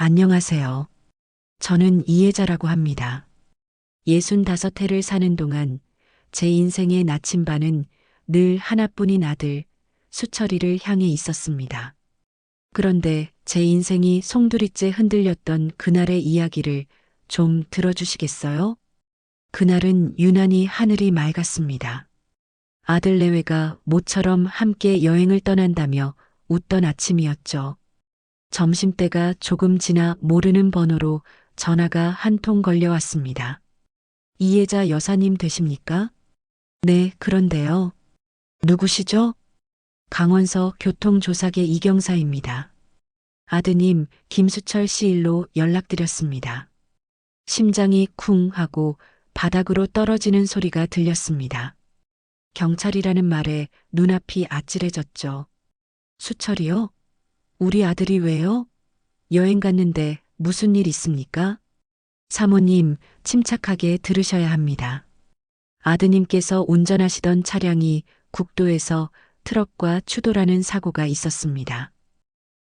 안녕하세요. 저는 이혜자라고 합니다. 65해를 사는 동안 제 인생의 나침반은 늘 하나뿐인 아들, 수철이를 향해 있었습니다. 그런데 제 인생이 송두리째 흔들렸던 그날의 이야기를 좀 들어주시겠어요? 그날은 유난히 하늘이 맑았습니다. 아들 내외가 모처럼 함께 여행을 떠난다며 웃던 아침이었죠. 점심때가 조금 지나 모르는 번호로 전화가 한 통 걸려왔습니다. 이혜자 여사님 되십니까? 네, 그런데요. 누구시죠? 강원서 교통조사계 이경사입니다. 아드님 김수철 씨 일로 연락드렸습니다. 심장이 쿵 하고 바닥으로 떨어지는 소리가 들렸습니다. 경찰이라는 말에 눈앞이 아찔해졌죠. 수철이요? 우리 아들이 왜요? 여행 갔는데 무슨 일 있습니까? 사모님, 침착하게 들으셔야 합니다. 아드님께서 운전하시던 차량이 국도에서 트럭과 추돌하는 사고가 있었습니다.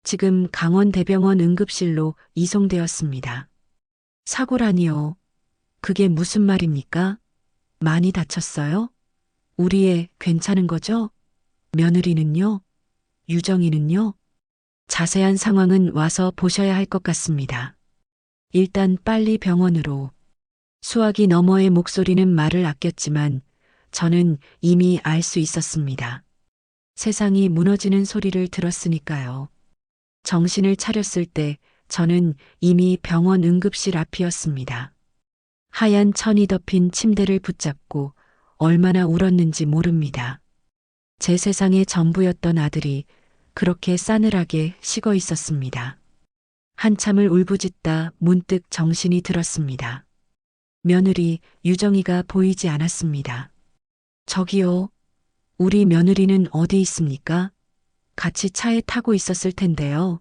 지금 강원대병원 응급실로 이송되었습니다. 사고라니요. 그게 무슨 말입니까? 많이 다쳤어요? 우리 애 괜찮은 거죠? 며느리는요? 유정이는요? 자세한 상황은 와서 보셔야 할 것 같습니다. 일단 빨리 병원으로. 수화기 너머의 목소리는 말을 아꼈지만 저는 이미 알 수 있었습니다. 세상이 무너지는 소리를 들었으니까요. 정신을 차렸을 때 저는 이미 병원 응급실 앞이었습니다. 하얀 천이 덮인 침대를 붙잡고 얼마나 울었는지 모릅니다. 제 세상의 전부였던 아들이 그렇게 싸늘하게 식어 있었습니다. 한참을 울부짖다 문득 정신이 들었습니다. 며느리 유정이가 보이지 않았습니다. 저기요, 우리 며느리는 어디 있습니까? 같이 차에 타고 있었을 텐데요.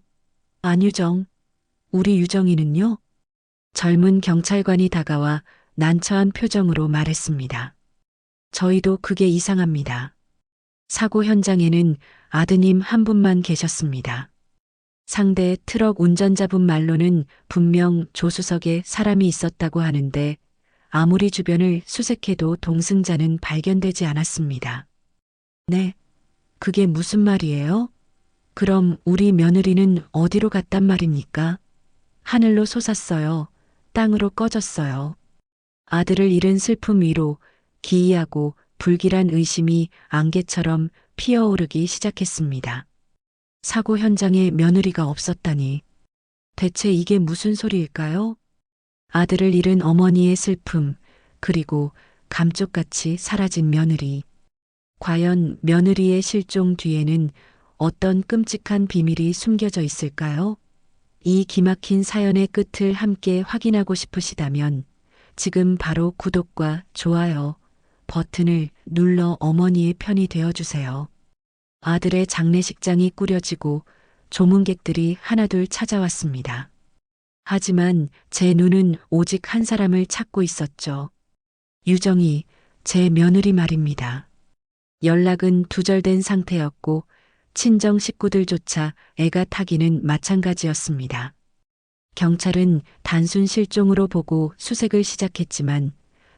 안유정, 우리 유정이는요? 젊은 경찰관이 다가와 난처한 표정으로 말했습니다. 저희도 그게 이상합니다. 사고 현장에는 아드님 한 분만 계셨습니다. 상대 트럭 운전자분 말로는 분명 조수석에 사람이 있었다고 하는데 아무리 주변을 수색해도 동승자는 발견되지 않았습니다. 네, 그게 무슨 말이에요? 그럼 우리 며느리는 어디로 갔단 말입니까? 하늘로 솟았어요. 땅으로 꺼졌어요. 아들을 잃은 슬픔 위로 기이하고 불길한 의심이 안개처럼 피어오르기 시작했습니다. 사고 현장에 며느리가 없었다니. 대체 이게 무슨 소리일까요? 아들을 잃은 어머니의 슬픔, 그리고 감쪽같이 사라진 며느리. 과연 며느리의 실종 뒤에는 어떤 끔찍한 비밀이 숨겨져 있을까요? 이 기막힌 사연의 끝을 함께 확인하고 싶으시다면 지금 바로 구독과 좋아요 버튼을 눌러 어머니의 편이 되어주세요. 아들의 장례식장이 꾸려지고 조문객들이 하나둘 찾아왔습니다. 하지만 제 눈은 오직 한 사람을 찾고 있었죠. 유정이, 제 며느리 말입니다. 연락은 두절된 상태였고 친정 식구들조차 애가 타기는 마찬가지였습니다. 경찰은 단순 실종으로 보고 수색을 시작했지만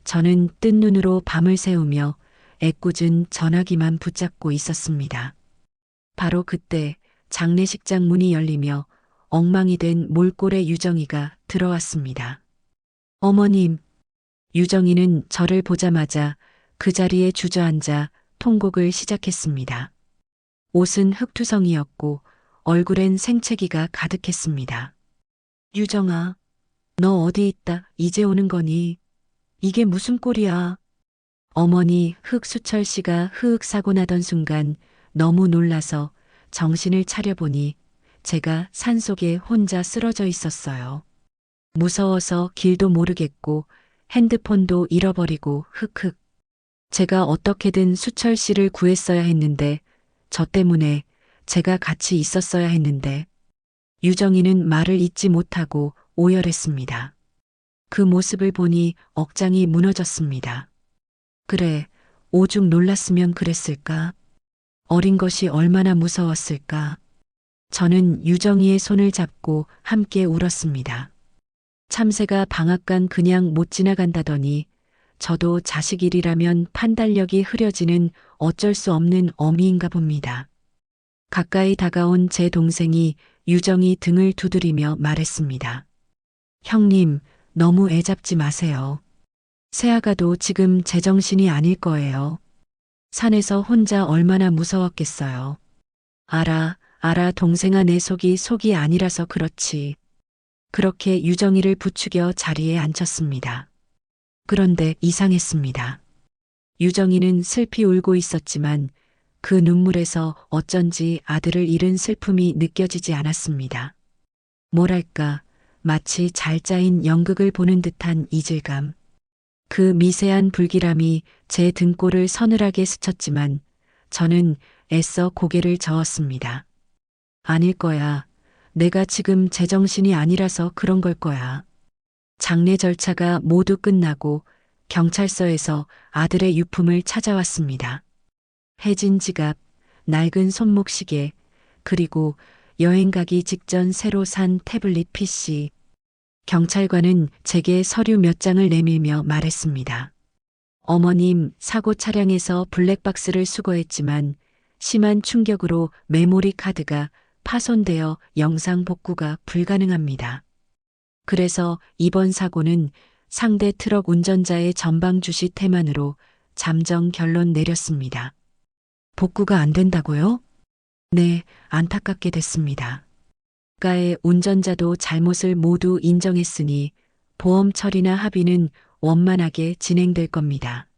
저는 뜬 눈으로 밤을 새우며 애꿎은 전화기만 붙잡고 있었습니다. 바로 그때 장례식장 문이 열리며 엉망이 된 몰골의 유정이가 들어왔습니다. 어머님, 유정이는 저를 보자마자 그 자리에 주저앉아 통곡을 시작했습니다. 옷은 흙투성이었고 얼굴엔 생채기가 가득했습니다. 유정아, 너 어디 있다 이제 오는 거니? 이게 무슨 꼴이야? 어머니 흑수철 씨가 흑 사고 나던 순간 너무 놀라서 정신을 차려보니 제가 산속에 혼자 쓰러져 있었어요. 무서워서 길도 모르겠고 핸드폰도 잃어버리고 흑흑. 제가 어떻게든 수철 씨를 구했어야 했는데 저 때문에 제가 같이 있었어야 했는데 유정이는 말을 잇지 못하고 오열했습니다. 그 모습을 보니 억장이 무너졌습니다. 그래, 오죽 놀랐으면 그랬을까? 어린 것이 얼마나 무서웠을까? 저는 유정이의 손을 잡고 함께 울었습니다. 참새가 방앗간 그냥 못 지나간다더니 저도 자식 일이라면 판단력이 흐려지는 어쩔 수 없는 어미인가 봅니다. 가까이 다가온 제 동생이 유정이 등을 두드리며 말했습니다. 형님, 너무 애잡지 마세요. 새아가도 지금 제정신이 아닐 거예요. 산에서 혼자 얼마나 무서웠겠어요. 알아, 동생아, 내 속이 아니라서 그렇지. 그렇게 유정이를 부추겨 자리에 앉혔습니다. 그런데 이상했습니다. 유정이는 슬피 울고 있었지만 그 눈물에서 어쩐지 아들을 잃은 슬픔이 느껴지지 않았습니다. 뭐랄까, 마치 잘 짜인 연극을 보는 듯한 이질감. 그 미세한 불길함이 제 등골을 서늘하게 스쳤지만 저는 애써 고개를 저었습니다. 아닐 거야. 내가 지금 제정신이 아니라서 그런 걸 거야. 장례 절차가 모두 끝나고 경찰서에서 아들의 유품을 찾아왔습니다. 해진 지갑, 낡은 손목시계, 그리고 여행 가기 직전 새로 산 태블릿 PC. 경찰관은 제게 서류 몇 장을 내밀며 말했습니다. 어머님, 사고 차량에서 블랙박스를 수거했지만 심한 충격으로 메모리 카드가 파손되어 영상 복구가 불가능합니다. 그래서 이번 사고는 상대 트럭 운전자의 전방 주시 태만으로 잠정 결론 내렸습니다. 복구가 안 된다고요? 네, 안타깝게 됐습니다. 가의 운전자도 잘못을 모두 인정했으니 보험 처리나 합의는 원만하게 진행될 겁니다.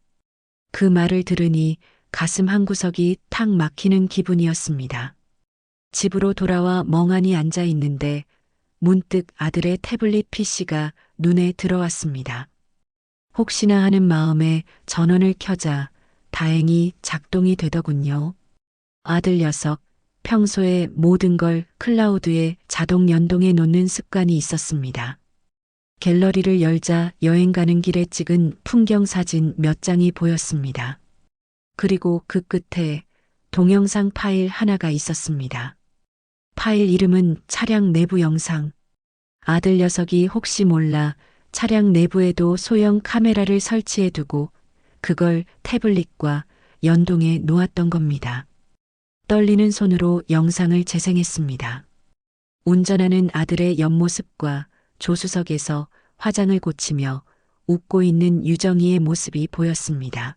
그 말을 들으니 가슴 한구석이 탁 막히는 기분이었습니다. 집으로 돌아와 멍하니 앉아 있는데 문득 아들의 태블릿 PC가 눈에 들어왔습니다. 혹시나 하는 마음에 전원을 켜자 다행히 작동이 되더군요. 아들 녀석, 평소에 모든 걸 클라우드에 자동 연동해 놓는 습관이 있었습니다. 갤러리를 열자 여행 가는 길에 찍은 풍경 사진 몇 장이 보였습니다. 그리고 그 끝에 동영상 파일 하나가 있었습니다. 파일 이름은 차량 내부 영상. 아들 녀석이 혹시 몰라 차량 내부에도 소형 카메라를 설치해 두고 그걸 태블릿과 연동해 놓았던 겁니다. 떨리는 손으로 영상을 재생했습니다. 운전하는 아들의 옆모습과 조수석에서 화장을 고치며 웃고 있는 유정이의 모습이 보였습니다.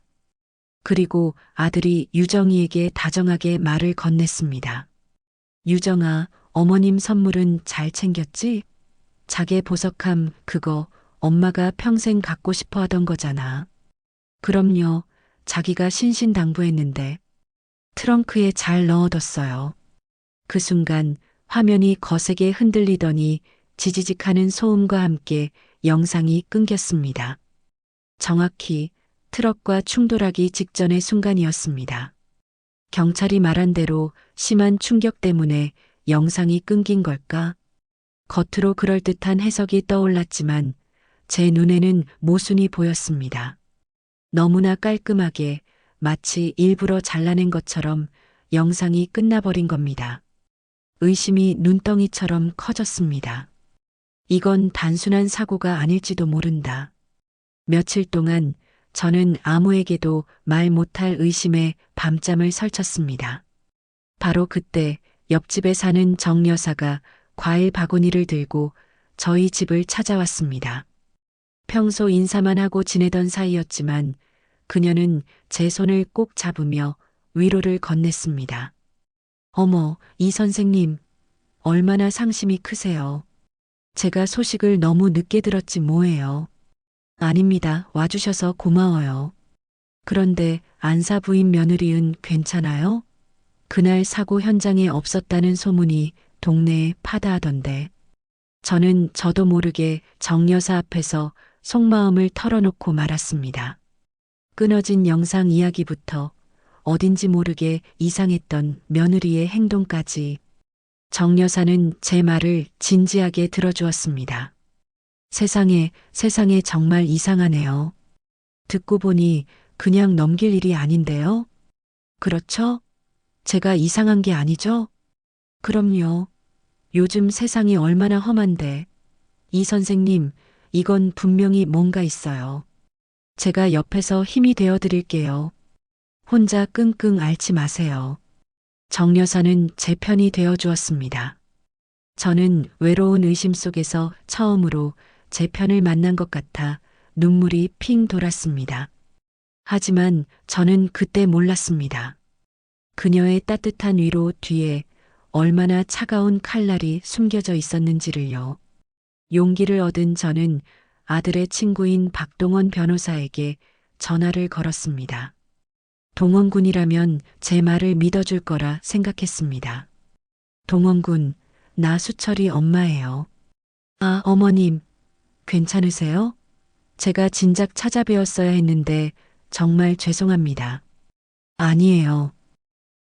그리고 아들이 유정이에게 다정하게 말을 건넸습니다. 유정아, 어머님 선물은 잘 챙겼지? 자개 보석함 그거 엄마가 평생 갖고 싶어 하던 거잖아. 그럼요. 자기가 신신당부했는데 트렁크에 잘 넣어뒀어요. 그 순간 화면이 거세게 흔들리더니 지지직하는 소음과 함께 영상이 끊겼습니다. 정확히 트럭과 충돌하기 직전의 순간이었습니다. 경찰이 말한 대로 심한 충격 때문에 영상이 끊긴 걸까? 겉으로 그럴듯한 해석이 떠올랐지만 제 눈에는 모순이 보였습니다. 너무나 깔끔하게 마치 일부러 잘라낸 것처럼 영상이 끝나버린 겁니다. 의심이 눈덩이처럼 커졌습니다. 이건 단순한 사고가 아닐지도 모른다. 며칠 동안 저는 아무에게도 말 못할 의심에 밤잠을 설쳤습니다. 바로 그때 옆집에 사는 정 여사가 과일 바구니를 들고 저희 집을 찾아왔습니다. 평소 인사만 하고 지내던 사이였지만 그녀는 제 손을 꼭 잡으며 위로를 건넸습니다. 어머, 이 선생님, 얼마나 상심이 크세요. 제가 소식을 너무 늦게 들었지 뭐예요. 아닙니다. 와주셔서 고마워요. 그런데 안사 부인 며느리은 괜찮아요? 그날 사고 현장에 없었다는 소문이 동네에 파다하던데. 저도 모르게 정 여사 앞에서 속마음을 털어놓고 말았습니다. 끊어진 영상 이야기부터 어딘지 모르게 이상했던 며느리의 행동까지 정 여사는 제 말을 진지하게 들어주었습니다. 세상에 정말 이상하네요. 듣고 보니 그냥 넘길 일이 아닌데요? 그렇죠? 제가 이상한 게 아니죠? 그럼요. 요즘 세상이 얼마나 험한데. 이 선생님, 이건 분명히 뭔가 있어요. 제가 옆에서 힘이 되어 드릴게요. 혼자 끙끙 앓지 마세요. 정 여사는 제 편이 되어 주었습니다. 저는 외로운 의심 속에서 처음으로 제 편을 만난 것 같아 눈물이 핑 돌았습니다. 하지만 저는 그때 몰랐습니다. 그녀의 따뜻한 위로 뒤에 얼마나 차가운 칼날이 숨겨져 있었는지를요. 용기를 얻은 저는 아들의 친구인 박동원 변호사에게 전화를 걸었습니다. 동원군이라면 제 말을 믿어줄 거라 생각했습니다. 동원군, 나 수철이 엄마예요. 아, 어머님, 괜찮으세요? 제가 진작 찾아뵈었어야 했는데 정말 죄송합니다. 아니에요.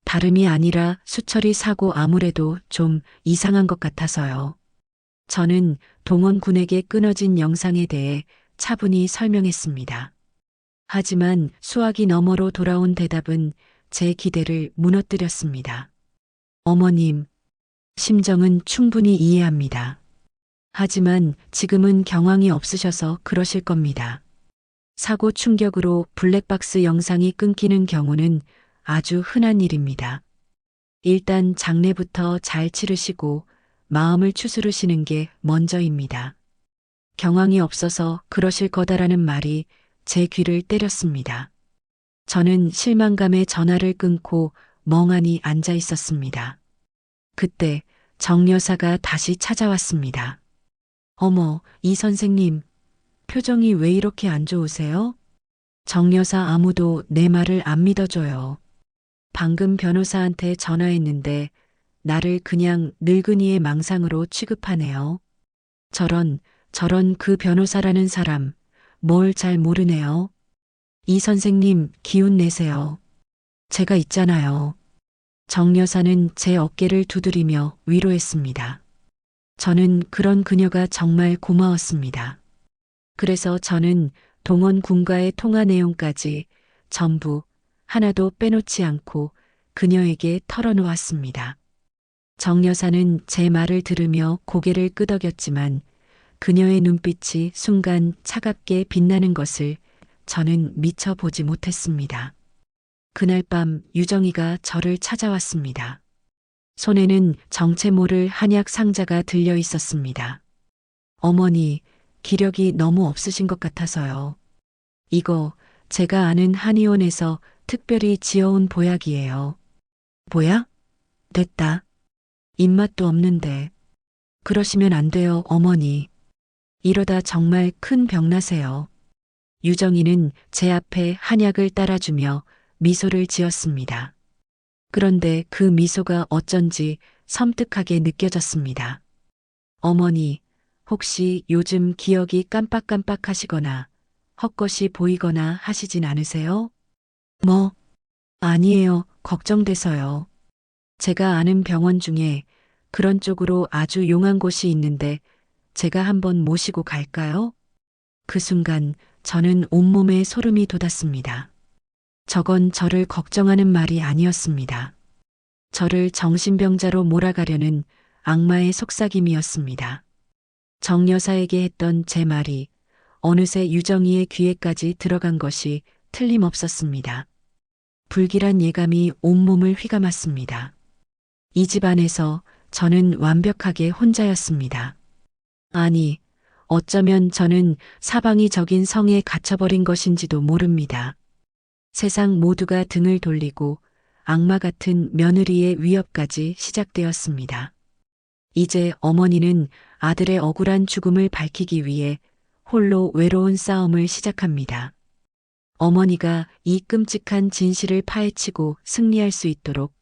다름이 아니라 수철이 사고 아무래도 좀 이상한 것 같아서요. 저는 동원군에게 끊어진 영상에 대해 차분히 설명했습니다. 하지만 수화기 너머로 돌아온 대답은 제 기대를 무너뜨렸습니다. 어머님, 심정은 충분히 이해합니다. 하지만 지금은 경황이 없으셔서 그러실 겁니다. 사고 충격으로 블랙박스 영상이 끊기는 경우는 아주 흔한 일입니다. 일단 장례부터 잘 치르시고 마음을 추스르시는 게 먼저입니다. 경황이 없어서 그러실 거다라는 말이 제 귀를 때렸습니다. 저는 실망감에 전화를 끊고 멍하니 앉아 있었습니다. 그때 정 여사가 다시 찾아왔습니다. 어머, 이 선생님, 표정이 왜 이렇게 안 좋으세요? 정 여사 아무도 내 말을 안 믿어줘요. 방금 변호사한테 전화했는데 나를 그냥 늙은이의 망상으로 취급하네요. 저런 그 변호사라는 사람, 뭘 잘 모르네요. 이 선생님 기운 내세요. 제가 있잖아요. 정 여사는 제 어깨를 두드리며 위로했습니다. 저는 그런 그녀가 정말 고마웠습니다. 그래서 저는 동원 군과의 통화 내용까지 전부 하나도 빼놓지 않고 그녀에게 털어놓았습니다. 정 여사는 제 말을 들으며 고개를 끄덕였지만 그녀의 눈빛이 순간 차갑게 빛나는 것을 저는 미처 보지 못했습니다. 그날 밤 유정이가 저를 찾아왔습니다. 손에는 정체 모를 한약 상자가 들려 있었습니다. 어머니, 기력이 너무 없으신 것 같아서요. 이거 제가 아는 한의원에서 특별히 지어온 보약이에요. 보약? 됐다. 입맛도 없는데. 그러시면 안 돼요, 어머니. 이러다 정말 큰 병 나세요. 유정이는 제 앞에 한약을 따라주며 미소를 지었습니다. 그런데 그 미소가 어쩐지 섬뜩하게 느껴졌습니다. 어머니, 혹시 요즘 기억이 깜빡깜빡하시거나 헛것이 보이거나 하시진 않으세요? 뭐, 아니에요. 걱정돼서요. 제가 아는 병원 중에 그런 쪽으로 아주 용한 곳이 있는데 제가 한번 모시고 갈까요? 그 순간 저는 온몸에 소름이 돋았습니다. 저건 저를 걱정하는 말이 아니었습니다. 저를 정신병자로 몰아가려는 악마의 속삭임이었습니다. 정 여사에게 했던 제 말이 어느새 유정이의 귀에까지 들어간 것이 틀림없었습니다. 불길한 예감이 온몸을 휘감았습니다. 이 집안에서 저는 완벽하게 혼자였습니다. 아니, 어쩌면 저는 사방이 적인 성에 갇혀버린 것인지도 모릅니다. 세상 모두가 등을 돌리고 악마 같은 며느리의 위협까지 시작되었습니다. 이제 어머니는 아들의 억울한 죽음을 밝히기 위해 홀로 외로운 싸움을 시작합니다. 어머니가 이 끔찍한 진실을 파헤치고 승리할 수 있도록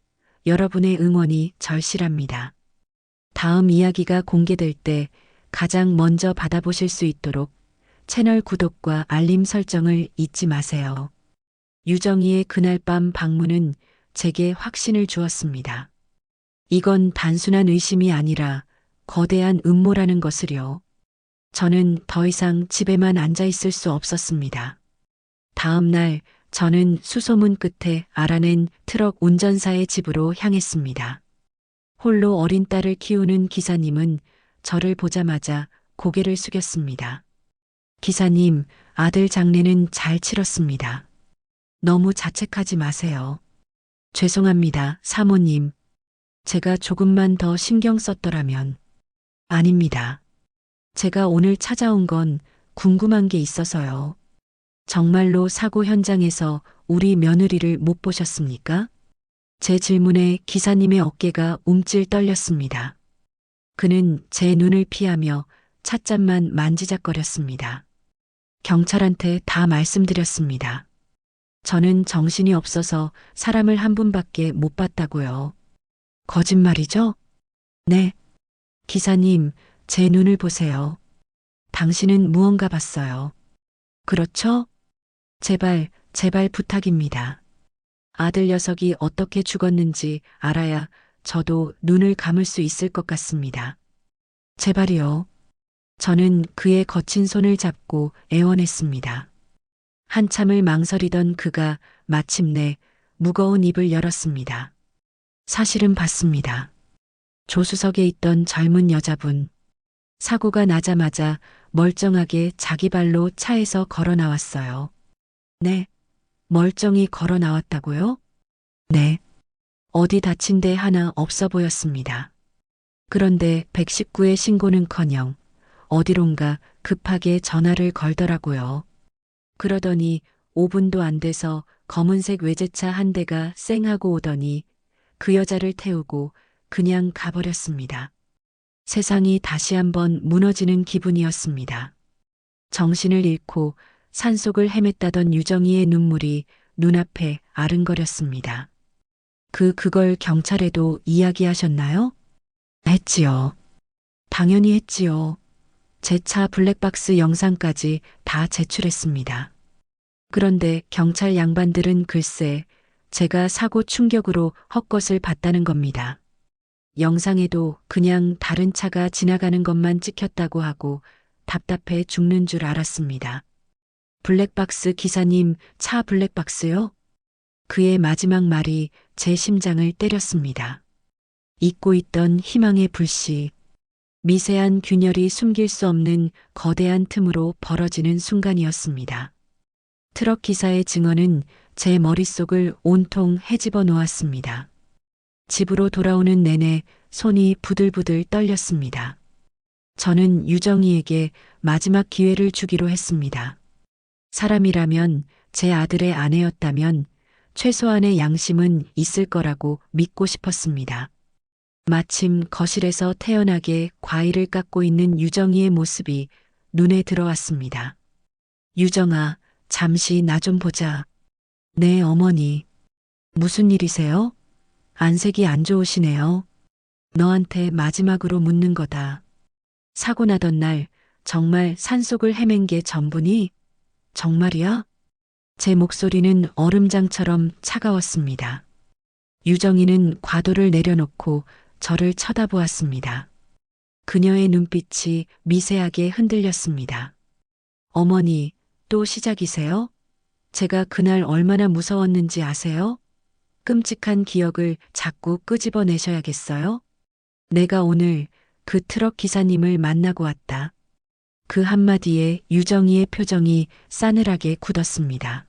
여러분의 응원이 절실합니다. 다음 이야기가 공개될 때 가장 먼저 받아보실 수 있도록 채널 구독과 알림 설정을 잊지 마세요. 유정이의 그날 밤 방문은 제게 확신을 주었습니다. 이건 단순한 의심이 아니라 거대한 음모라는 것을요. 저는 더 이상 집에만 앉아 있을 수 없었습니다. 다음 날 저는 수소문 끝에 알아낸 트럭 운전사의 집으로 향했습니다. 홀로 어린 딸을 키우는 기사님은 저를 보자마자 고개를 숙였습니다. 기사님, 아들 장례는 잘 치렀습니다. 너무 자책하지 마세요. 죄송합니다, 사모님. 제가 조금만 더 신경 썼더라면. 아닙니다. 제가 오늘 찾아온 건 궁금한 게 있어서요. 정말로 사고 현장에서 우리 며느리를 못 보셨습니까? 제 질문에 기사님의 어깨가 움찔 떨렸습니다. 그는 제 눈을 피하며 찻잔만 만지작거렸습니다. 경찰한테 다 말씀드렸습니다. 저는 정신이 없어서 사람을 한 분밖에 못 봤다고요. 거짓말이죠? 네. 기사님, 제 눈을 보세요. 당신은 무언가 봤어요. 그렇죠? 제발, 제발 부탁입니다. 아들 녀석이 어떻게 죽었는지 알아야 저도 눈을 감을 수 있을 것 같습니다. 제발이요. 저는 그의 거친 손을 잡고 애원했습니다. 한참을 망설이던 그가 마침내 무거운 입을 열었습니다. 사실은 봤습니다. 조수석에 있던 젊은 여자분. 사고가 나자마자 멀쩡하게 자기 발로 차에서 걸어 나왔어요. 네. 멀쩡히 걸어 나왔다고요? 네. 어디 다친 데 하나 없어 보였습니다. 그런데 119의 신고는커녕 어디론가 급하게 전화를 걸더라고요. 그러더니 5분도 안 돼서 검은색 외제차 한 대가 쌩하고 오더니 그 여자를 태우고 그냥 가버렸습니다. 세상이 다시 한번 무너지는 기분이었습니다. 정신을 잃고 산속을 헤맸다던 유정이의 눈물이 눈앞에 아른거렸습니다. 그걸 경찰에도 이야기하셨나요? 했지요. 당연히 했지요. 제 차 블랙박스 영상까지 다 제출했습니다. 그런데 경찰 양반들은 글쎄 제가 사고 충격으로 헛것을 봤다는 겁니다. 영상에도 그냥 다른 차가 지나가는 것만 찍혔다고 하고 답답해 죽는 줄 알았습니다. 블랙박스 기사님, 차 블랙박스요? 그의 마지막 말이 제 심장을 때렸습니다. 잊고 있던 희망의 불씨, 미세한 균열이 숨길 수 없는 거대한 틈으로 벌어지는 순간이었습니다. 트럭 기사의 증언은 제 머릿속을 온통 헤집어 놓았습니다. 집으로 돌아오는 내내 손이 부들부들 떨렸습니다. 저는 유정이에게 마지막 기회를 주기로 했습니다. 사람이라면, 제 아들의 아내였다면 최소한의 양심은 있을 거라고 믿고 싶었습니다. 마침 거실에서 태연하게 과일을 깎고 있는 유정이의 모습이 눈에 들어왔습니다. 유정아, 잠시 나 좀 보자. 네, 어머니. 무슨 일이세요? 안색이 안 좋으시네요. 너한테 마지막으로 묻는 거다. 사고 나던 날 정말 산속을 헤맨 게 전부니? 정말이야? 제 목소리는 얼음장처럼 차가웠습니다. 유정이는 과도를 내려놓고 저를 쳐다보았습니다. 그녀의 눈빛이 미세하게 흔들렸습니다. 어머니, 또 시작이세요? 제가 그날 얼마나 무서웠는지 아세요? 끔찍한 기억을 자꾸 끄집어내셔야겠어요? 내가 오늘 그 트럭 기사님을 만나고 왔다. 그 한마디에 유정이의 표정이 싸늘하게 굳었습니다.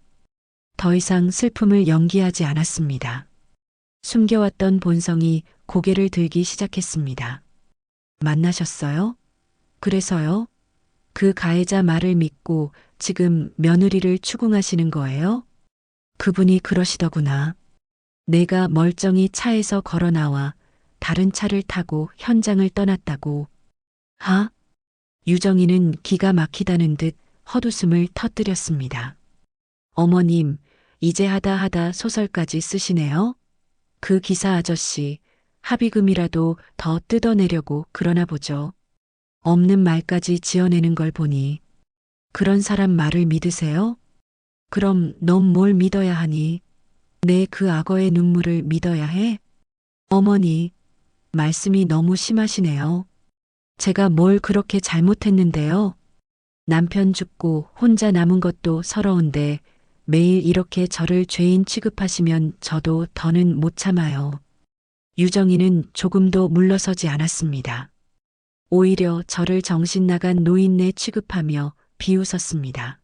더 이상 슬픔을 연기하지 않았습니다. 숨겨왔던 본성이 고개를 들기 시작했습니다. 만나셨어요? 그래서요? 그 가해자 말을 믿고 지금 며느리를 추궁하시는 거예요? 그분이 그러시더구나. 내가 멀쩡히 차에서 걸어 나와 다른 차를 타고 현장을 떠났다고. 하? 유정이는 기가 막히다는 듯 헛웃음을 터뜨렸습니다. 어머님, 이제 하다 소설까지 쓰시네요? 그 기사 아저씨, 합의금이라도 더 뜯어내려고 그러나 보죠. 없는 말까지 지어내는 걸 보니. 그런 사람 말을 믿으세요? 그럼 넌 뭘 믿어야 하니? 내 그 악어의 눈물을 믿어야 해? 어머니, 말씀이 너무 심하시네요. 제가 뭘 그렇게 잘못했는데요. 남편 죽고 혼자 남은 것도 서러운데 매일 이렇게 저를 죄인 취급하시면 저도 더는 못 참아요. 유정이는 조금도 물러서지 않았습니다. 오히려 저를 정신 나간 노인네 취급하며 비웃었습니다.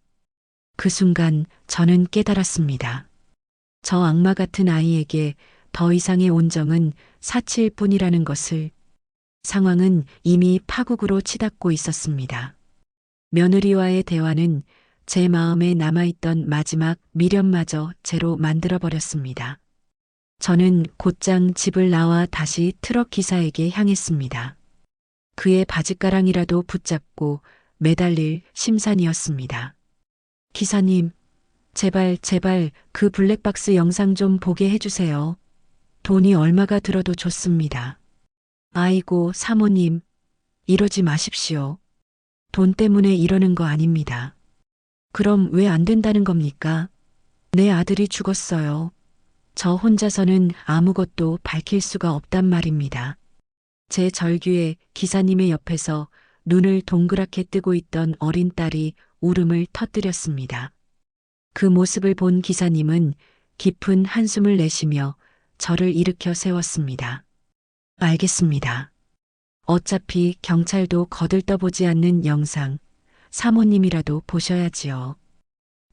그 순간 저는 깨달았습니다. 저 악마 같은 아이에게 더 이상의 온정은 사치일 뿐이라는 것을. 상황은 이미 파국으로 치닫고 있었습니다. 며느리와의 대화는 제 마음에 남아있던 마지막 미련마저 제로 만들어버렸습니다. 저는 곧장 집을 나와 다시 트럭 기사에게 향했습니다. 그의 바짓가랑이라도 붙잡고 매달릴 심산이었습니다. 기사님, 제발 그 블랙박스 영상 좀 보게 해주세요. 돈이 얼마가 들어도 좋습니다. 아이고, 사모님, 이러지 마십시오. 돈 때문에 이러는 거 아닙니다. 그럼 왜 안 된다는 겁니까? 내 아들이 죽었어요. 저 혼자서는 아무것도 밝힐 수가 없단 말입니다. 제 절규에 기사님의 옆에서 눈을 동그랗게 뜨고 있던 어린 딸이 울음을 터뜨렸습니다. 그 모습을 본 기사님은 깊은 한숨을 내쉬며 저를 일으켜 세웠습니다. 알겠습니다. 어차피 경찰도 거들떠보지 않는 영상, 사모님이라도 보셔야지요.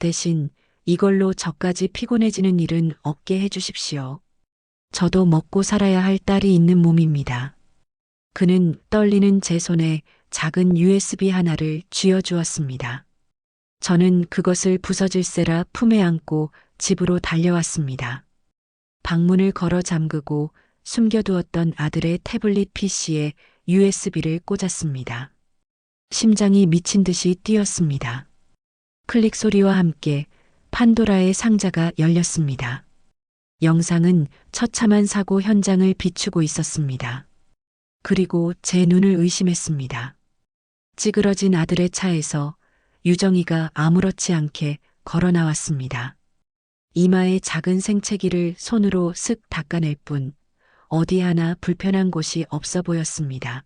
대신 이걸로 저까지 피곤해지는 일은 없게 해주십시오. 저도 먹고 살아야 할 딸이 있는 몸입니다. 그는 떨리는 제 손에 작은 USB 하나를 쥐어주었습니다. 저는 그것을 부서질세라 품에 안고 집으로 달려왔습니다. 방문을 걸어 잠그고 숨겨두었던 아들의 태블릿 PC에 USB를 꽂았습니다. 심장이 미친 듯이 뛰었습니다. 클릭 소리와 함께 판도라의 상자가 열렸습니다. 영상은 처참한 사고 현장을 비추고 있었습니다. 그리고 제 눈을 의심했습니다. 찌그러진 아들의 차에서 유정이가 아무렇지 않게 걸어 나왔습니다. 이마에 작은 생채기를 손으로 쓱 닦아낼 뿐 어디 하나 불편한 곳이 없어 보였습니다.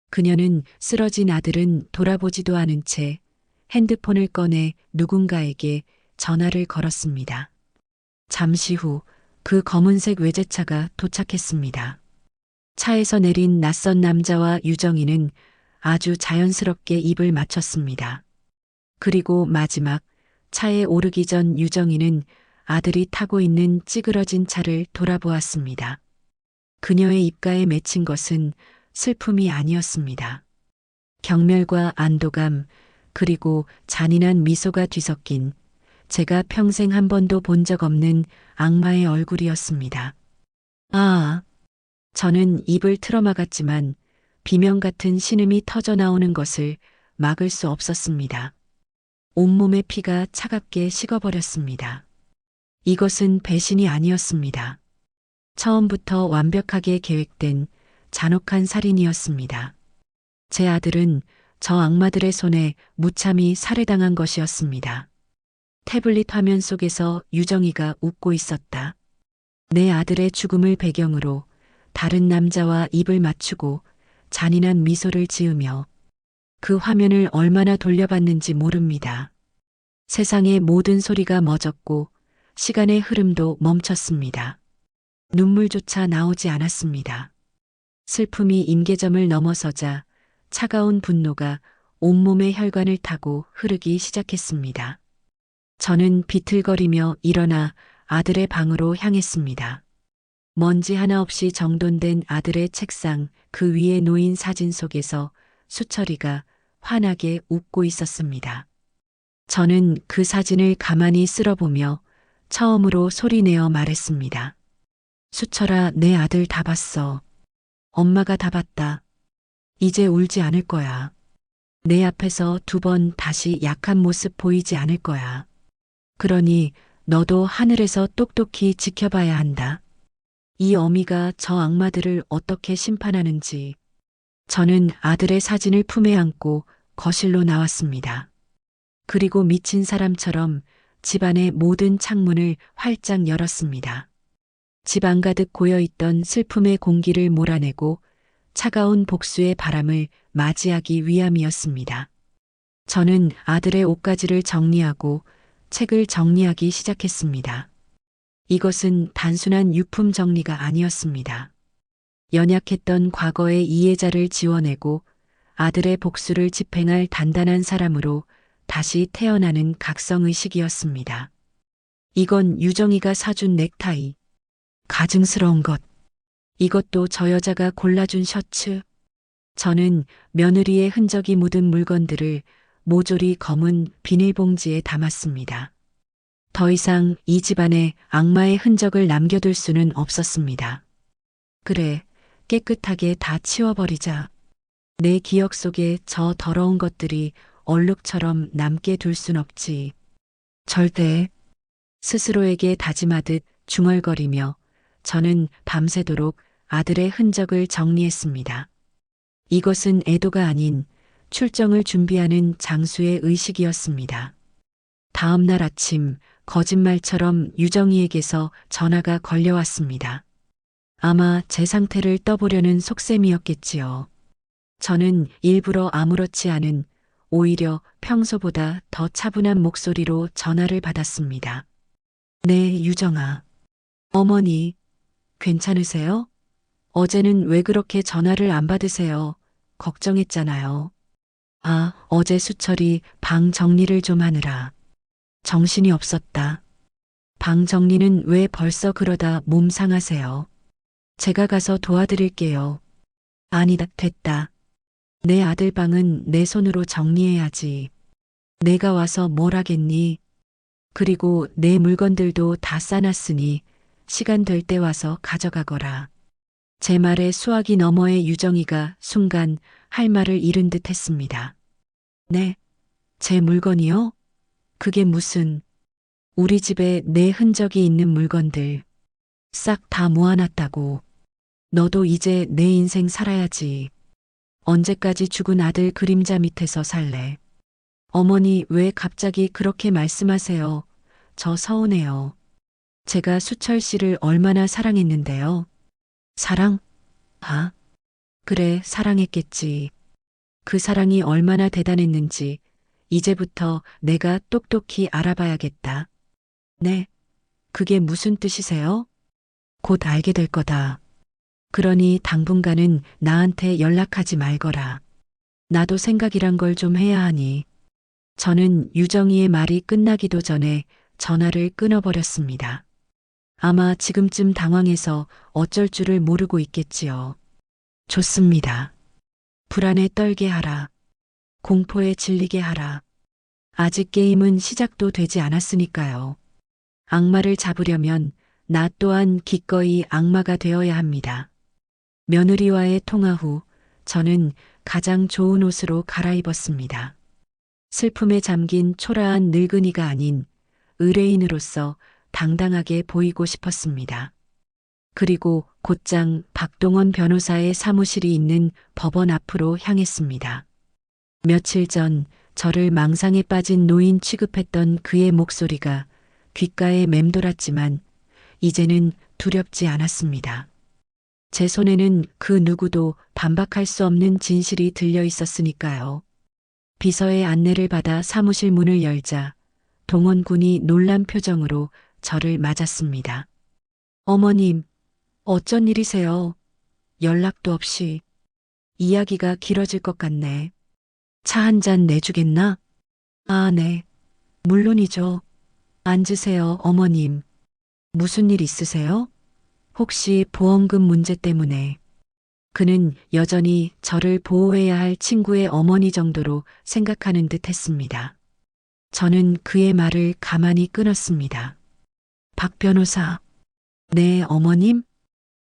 그녀는 쓰러진 아들은 돌아보지도 않은 채 핸드폰을 꺼내 누군가에게 전화를 걸었습니다. 잠시 후 그 검은색 외제차가 도착했습니다. 차에서 내린 낯선 남자와 유정이는 아주 자연스럽게 입을 맞췄습니다. 그리고 마지막 차에 오르기 전 유정이는 아들이 타고 있는 찌그러진 차를 돌아보았습니다. 그녀의 입가에 맺힌 것은 슬픔이 아니었습니다. 경멸과 안도감, 그리고 잔인한 미소가 뒤섞인 제가 평생 한 번도 본 적 없는 악마의 얼굴이었습니다. 아, 저는 입을 틀어막았지만 비명 같은 신음이 터져 나오는 것을 막을 수 없었습니다. 온몸의 피가 차갑게 식어버렸습니다. 이것은 배신이 아니었습니다. 처음부터 완벽하게 계획된 잔혹한 살인이었습니다. 제 아들은 저 악마들의 손에 무참히 살해당한 것이었습니다. 태블릿 화면 속에서 유정이가 웃고 있었다. 내 아들의 죽음을 배경으로 다른 남자와 입을 맞추고 잔인한 미소를 지으며 그 화면을 얼마나 돌려봤는지 모릅니다. 세상의 모든 소리가 멎었고 시간의 흐름도 멈췄습니다. 눈물조차 나오지 않았습니다. 슬픔이 임계점을 넘어서자 차가운 분노가 온몸의 혈관을 타고 흐르기 시작했습니다. 저는 비틀거리며 일어나 아들의 방으로 향했습니다. 먼지 하나 없이 정돈된 아들의 책상 그 위에 놓인 사진 속에서 수철이가 환하게 웃고 있었습니다. 저는 그 사진을 가만히 쓸어보며 처음으로 소리내어 말했습니다. 수철아, 내 아들 다 봤어. 엄마가 다 봤다. 이제 울지 않을 거야. 내 앞에서 2번 다시 약한 모습 보이지 않을 거야. 그러니 너도 하늘에서 똑똑히 지켜봐야 한다. 이 어미가 저 악마들을 어떻게 심판하는지. 저는 아들의 사진을 품에 안고 거실로 나왔습니다. 그리고 미친 사람처럼 집안의 모든 창문을 활짝 열었습니다. 집 안가득 고여있던 슬픔의 공기를 몰아내고 차가운 복수의 바람을 맞이하기 위함이었습니다. 저는 아들의 옷가지를 정리하고 책을 정리하기 시작했습니다. 이것은 단순한 유품 정리가 아니었습니다. 연약했던 과거의 이해자를 지워내고 아들의 복수를 집행할 단단한 사람으로 다시 태어나는 각성의식이었습니다. 이건 유정이가 사준 넥타이. 가증스러운 것. 이것도 저 여자가 골라준 셔츠. 저는 며느리의 흔적이 묻은 물건들을 모조리 검은 비닐봉지에 담았습니다. 더 이상 이 집안에 악마의 흔적을 남겨둘 수는 없었습니다. 그래, 깨끗하게 다 치워버리자. 내 기억 속에 저 더러운 것들이 얼룩처럼 남게 둘 순 없지. 절대. 스스로에게 다짐하듯 중얼거리며 저는 밤새도록 아들의 흔적을 정리했습니다. 이것은 애도가 아닌 출정을 준비하는 장수의 의식이었습니다. 다음 날 아침 거짓말처럼 유정이에게서 전화가 걸려왔습니다. 아마 제 상태를 떠보려는 속셈이었겠지요. 저는 일부러 아무렇지 않은 오히려 평소보다 더 차분한 목소리로 전화를 받았습니다. 네, 유정아. 어머니, 괜찮으세요? 어제는 왜 그렇게 전화를 안 받으세요? 걱정했잖아요. 아, 어제 수철이 방 정리를 좀 하느라 정신이 없었다. 방 정리는 왜 벌써 그러다 몸 상하세요? 제가 가서 도와드릴게요. 아니다, 됐다. 내 아들 방은 내 손으로 정리해야지. 내가 와서 뭘 하겠니? 그리고 내 물건들도 다 싸놨으니 시간 될 때 와서 가져가거라. 제 말에 수화기 너머의 유정이가 순간 할 말을 잃은 듯 했습니다. 네, 제 물건이요? 그게 무슨, 우리 집에 내 흔적이 있는 물건들 싹 다 모아놨다고. 너도 이제 내 인생 살아야지. 언제까지 죽은 아들 그림자 밑에서 살래? 어머니 왜 갑자기 그렇게 말씀하세요? 저 서운해요. 제가 수철 씨를 얼마나 사랑했는데요. 사랑? 아, 그래, 사랑했겠지. 그 사랑이 얼마나 대단했는지 이제부터 내가 똑똑히 알아봐야겠다. 네, 그게 무슨 뜻이세요? 곧 알게 될 거다. 그러니 당분간은 나한테 연락하지 말거라. 나도 생각이란 걸 좀 해야 하니. 저는 유정이의 말이 끝나기도 전에 전화를 끊어버렸습니다. 아마 지금쯤 당황해서 어쩔 줄을 모르고 있겠지요. 좋습니다. 불안에 떨게 하라. 공포에 질리게 하라. 아직 게임은 시작도 되지 않았으니까요. 악마를 잡으려면 나 또한 기꺼이 악마가 되어야 합니다. 며느리와의 통화 후 저는 가장 좋은 옷으로 갈아입었습니다. 슬픔에 잠긴 초라한 늙은이가 아닌 의뢰인으로서 당당하게 보이고 싶었습니다. 그리고 곧장 박동원 변호사의 사무실이 있는 법원 앞으로 향했습니다. 며칠 전 저를 망상에 빠진 노인 취급했던 그의 목소리가 귓가에 맴돌았지만 이제는 두렵지 않았습니다. 제 손에는 그 누구도 반박할 수 없는 진실이 들려 있었으니까요. 비서의 안내를 받아 사무실 문을 열자 동원군이 놀란 표정으로 저를 맞았습니다. 어머님, 어쩐 일이세요? 연락도 없이. 이야기가 길어질 것 같네. 차 한 잔 내주겠나? 아, 네. 물론이죠. 앉으세요, 어머님. 무슨 일 있으세요? 혹시 보험금 문제 때문에. 그는 여전히 저를 보호해야 할 친구의 어머니 정도로 생각하는 듯 했습니다. 저는 그의 말을 가만히 끊었습니다. 박 변호사. 네, 어머님?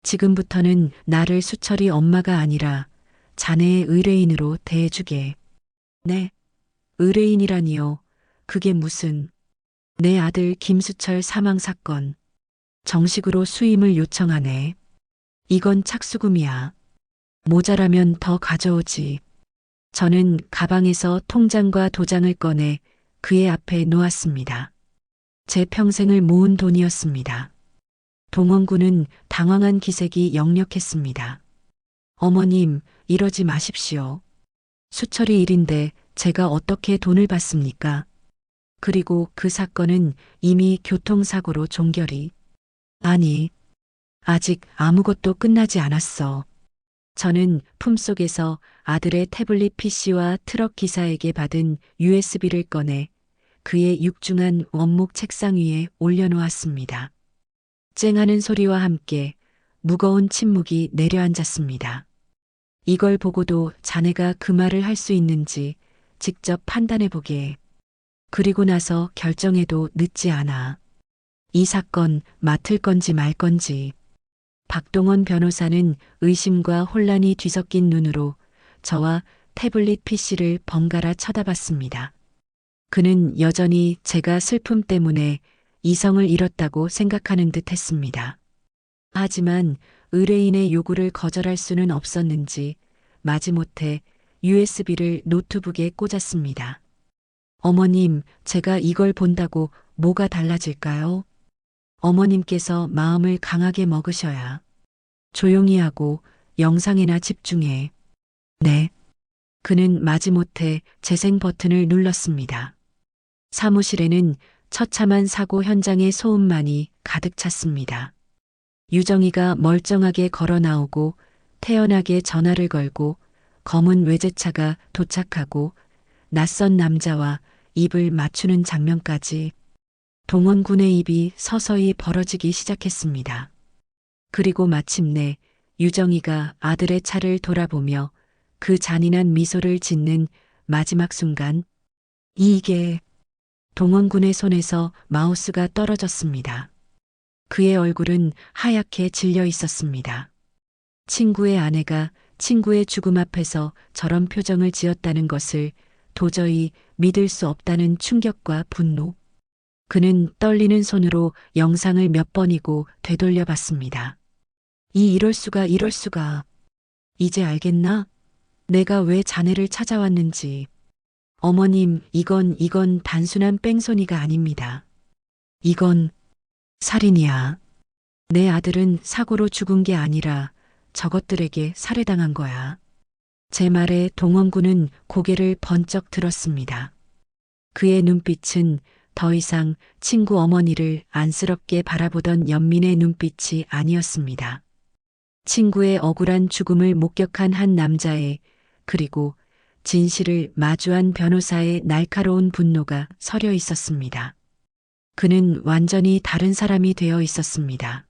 지금부터는 나를 수철이 엄마가 아니라 자네의 의뢰인으로 대해주게. 네, 의뢰인이라니요. 그게 무슨. 내 아들 김수철 사망 사건. 정식으로 수임을 요청하네. 이건 착수금이야. 모자라면 더 가져오지. 저는 가방에서 통장과 도장을 꺼내 그의 앞에 놓았습니다. 제 평생을 모은 돈이었습니다. 동원군은 당황한 기색이 역력했습니다. 어머님, 이러지 마십시오. 수철이 일인데 제가 어떻게 돈을 받습니까? 그리고 그 사건은 이미 교통사고로 종결이. 아니, 아직 아무것도 끝나지 않았어. 저는 품속에서 아들의 태블릿 PC와 트럭 기사에게 받은 USB를 꺼내 그의 육중한 원목 책상 위에 올려놓았습니다. 쨍하는 소리와 함께 무거운 침묵이 내려앉았습니다. 이걸 보고도 자네가 그 말을 할 수 있는지 직접 판단해보게. 그리고 나서 결정해도 늦지 않아. 이 사건 맡을 건지 말 건지. 박동원 변호사는 의심과 혼란이 뒤섞인 눈으로 저와 태블릿 PC를 번갈아 쳐다봤습니다. 그는 여전히 제가 슬픔 때문에 이성을 잃었다고 생각하는 듯 했습니다. 하지만 의뢰인의 요구를 거절할 수는 없었는지 마지못해 USB를 노트북에 꽂았습니다. 어머님, 제가 이걸 본다고 뭐가 달라질까요? 어머님께서 마음을 강하게 먹으셔야. 조용히 하고 영상에나 집중해. 네. 그는 마지못해 재생 버튼을 눌렀습니다. 사무실에는 처참한 사고 현장의 소음만이 가득 찼습니다. 유정이가 멀쩡하게 걸어 나오고 태연하게 전화를 걸고 검은 외제차가 도착하고 낯선 남자와 입을 맞추는 장면까지 동원군의 입이 서서히 벌어지기 시작했습니다. 그리고 마침내 유정이가 아들의 차를 돌아보며 그 잔인한 미소를 짓는 마지막 순간, 이게 동원군의 손에서 마우스가 떨어졌습니다. 그의 얼굴은 하얗게 질려 있었습니다. 친구의 아내가 친구의 죽음 앞에서 저런 표정을 지었다는 것을 도저히 믿을 수 없다는 충격과 분노. 그는 떨리는 손으로 영상을 몇 번이고 되돌려 봤습니다. 이럴 수가. 이제 알겠나? 내가 왜 자네를 찾아왔는지. 어머님, 이건 단순한 뺑소니가 아닙니다. 이건 살인이야. 내 아들은 사고로 죽은 게 아니라 저것들에게 살해당한 거야. 제 말에 동원군은 고개를 번쩍 들었습니다. 그의 눈빛은 더 이상 친구 어머니를 안쓰럽게 바라보던 연민의 눈빛이 아니었습니다. 친구의 억울한 죽음을 목격한 한 남자의, 그리고 진실을 마주한 변호사의 날카로운 분노가 서려 있었습니다. 그는 완전히 다른 사람이 되어 있었습니다.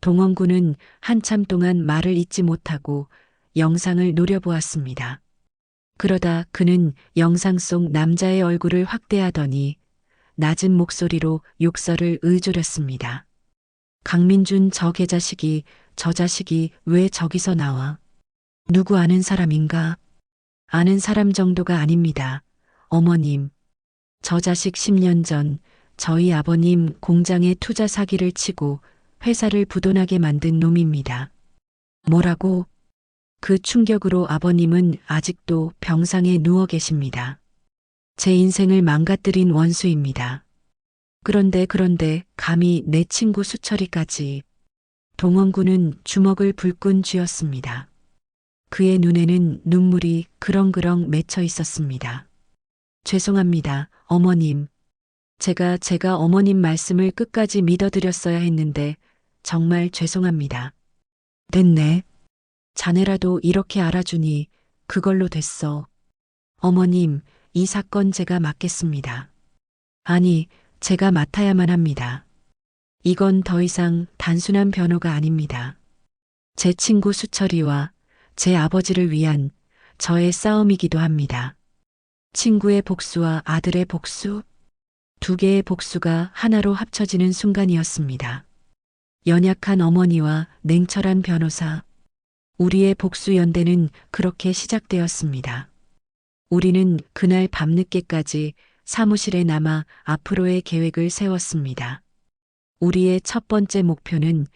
동원군은 한참 동안 말을 잇지 못하고 영상을 노려보았습니다. 그러다 그는 영상 속 남자의 얼굴을 확대하더니 낮은 목소리로 욕설을 의조렸습니다. 강민준 저 개자식이, 저 자식이 왜 저기서 나와? 누구 아는 사람인가? 아는 사람 정도가 아닙니다. 어머님. 저 자식 10년 전 저희 아버님 공장에 투자 사기를 치고 회사를 부도나게 만든 놈입니다. 뭐라고? 그 충격으로 아버님은 아직도 병상에 누워 계십니다. 제 인생을 망가뜨린 원수입니다. 그런데 감히 내 친구 수철이까지. 동원군은 주먹을 불끈 쥐었습니다. 그의 눈에는 눈물이 그렁그렁 맺혀 있었습니다. 죄송합니다, 어머님. 제가 어머님 말씀을 끝까지 믿어드렸어야 했는데 정말 죄송합니다. 됐네. 자네라도 이렇게 알아주니 그걸로 됐어. 어머님, 이 사건 제가 맡겠습니다. 아니, 제가 맡아야만 합니다. 이건 더 이상 단순한 변호가 아닙니다. 제 친구 수철이와 제 아버지를 위한 저의 싸움이기도 합니다. 친구의 복수와 아들의 복수, 두 개의 복수가 하나로 합쳐지는 순간이었습니다. 연약한 어머니와 냉철한 변호사, 우리의 복수 연대는 그렇게 시작되었습니다. 우리는 그날 밤늦게까지 사무실에 남아 앞으로의 계획을 세웠습니다. 우리의 첫 번째 목표는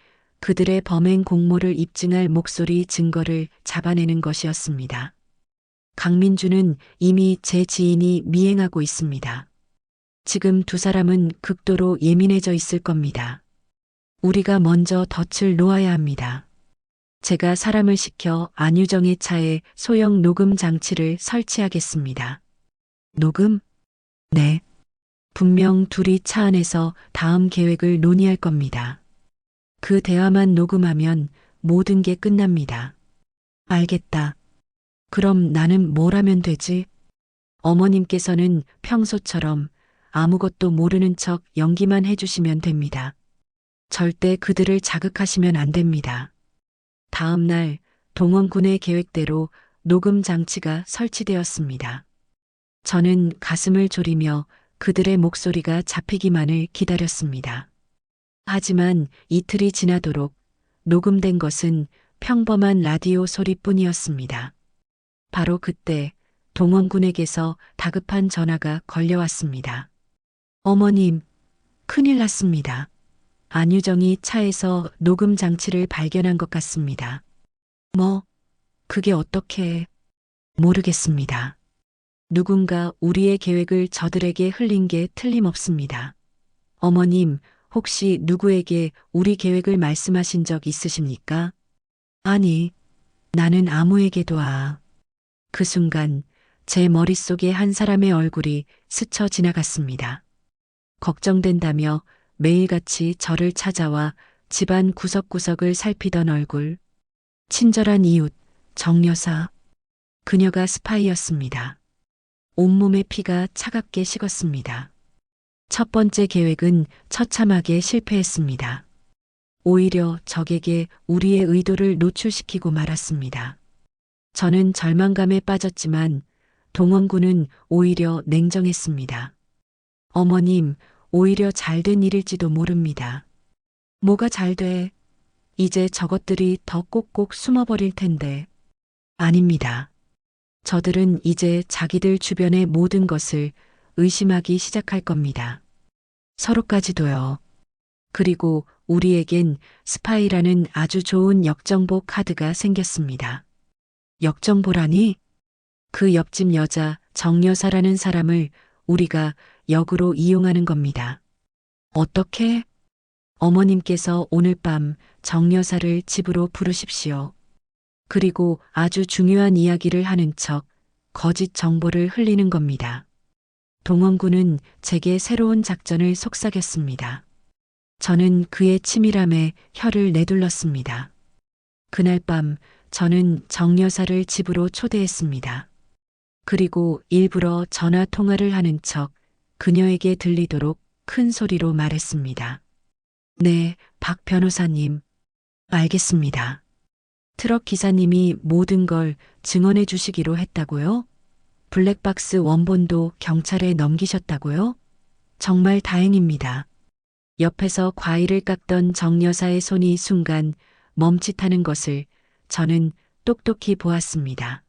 그들의 범행 공모를 입증할 목소리 증거를 잡아내는 것이었습니다. 강민주는 이미 제 지인이 미행하고 있습니다. 지금 두 사람은 극도로 예민해져 있을 겁니다. 우리가 먼저 덫을 놓아야 합니다. 제가 사람을 시켜 안유정의 차에 소형 녹음 장치를 설치하겠습니다. 녹음? 네. 분명 둘이 차 안에서 다음 계획을 논의할 겁니다. 그 대화만 녹음하면 모든 게 끝납니다. 알겠다. 그럼 나는 뭘 하면 되지? 어머님께서는 평소처럼 아무것도 모르는 척 연기만 해주시면 됩니다. 절대 그들을 자극하시면 안 됩니다. 다음 날 동원군의 계획대로 녹음 장치가 설치되었습니다. 저는 가슴을 졸이며 그들의 목소리가 잡히기만을 기다렸습니다. 하지만 이틀이 지나도록 녹음된 것은 평범한 라디오 소리뿐이었습니다. 바로 그때 동원군에게서 다급한 전화가 걸려왔습니다. 어머님, 큰일 났습니다. 안유정이 차에서 녹음 장치를 발견한 것 같습니다. 뭐, 그게 어떻게... 모르겠습니다. 누군가 우리의 계획을 저들에게 흘린 게 틀림없습니다. 어머님, 혹시 누구에게 우리 계획을 말씀하신 적 있으십니까? 아니, 나는 아무에게도 그 순간 제 머릿속에 한 사람의 얼굴이 스쳐 지나갔습니다. 걱정된다며 매일같이 저를 찾아와 집안 구석구석을 살피던 얼굴. 친절한 이웃, 정여사. 그녀가 스파이였습니다. 온몸의 피가 차갑게 식었습니다. 첫 번째 계획은 처참하게 실패했습니다. 오히려 적에게 우리의 의도를 노출시키고 말았습니다. 저는 절망감에 빠졌지만 동원군은 오히려 냉정했습니다. 어머님, 오히려 잘된 일일지도 모릅니다. 뭐가 잘 돼? 이제 저것들이 더 꼭꼭 숨어버릴 텐데. 아닙니다. 저들은 이제 자기들 주변의 모든 것을 의심하기 시작할 겁니다. 서로까지도요. 그리고 우리에겐 스파이라는 아주 좋은 역정보 카드가 생겼습니다. 역정보라니? 그 옆집 여자 정여사라는 사람을 우리가 역으로 이용하는 겁니다. 어떻게? 어머님께서 오늘 밤 정여사를 집으로 부르십시오. 그리고 아주 중요한 이야기를 하는 척 거짓 정보를 흘리는 겁니다. 동원군은 제게 새로운 작전을 속삭였습니다. 저는 그의 치밀함에 혀를 내둘렀습니다. 그날 밤 저는 정여사를 집으로 초대했습니다. 그리고 일부러 전화 통화를 하는 척 그녀에게 들리도록 큰 소리로 말했습니다. 네, 박 변호사님. 알겠습니다. 트럭 기사님이 모든 걸 증언해 주시기로 했다고요? 블랙박스 원본도 경찰에 넘기셨다고요? 정말 다행입니다. 옆에서 과일을 깎던 정 여사의 손이 순간 멈칫하는 것을 저는 똑똑히 보았습니다.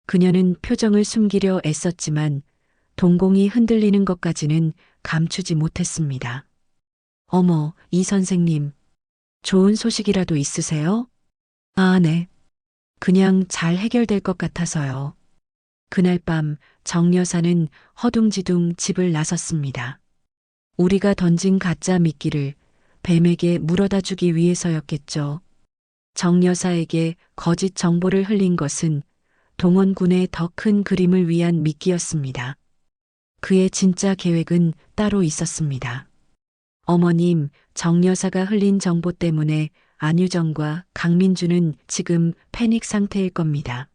그녀는 표정을 숨기려 애썼지만 동공이 흔들리는 것까지는 감추지 못했습니다. 어머, 이 선생님. 좋은 소식이라도 있으세요? 아, 네. 그냥 잘 해결될 것 같아서요. 그날 밤 정 여사는 허둥지둥 집을 나섰습니다. 우리가 던진 가짜 미끼를 뱀에게 물어다 주기 위해서였겠죠. 정 여사에게 거짓 정보를 흘린 것은 동원군의 더 큰 그림을 위한 미끼였습니다. 그의 진짜 계획은 따로 있었습니다. 어머님, 정 여사가 흘린 정보 때문에 안유정과 강민주는 지금 패닉 상태일 겁니다.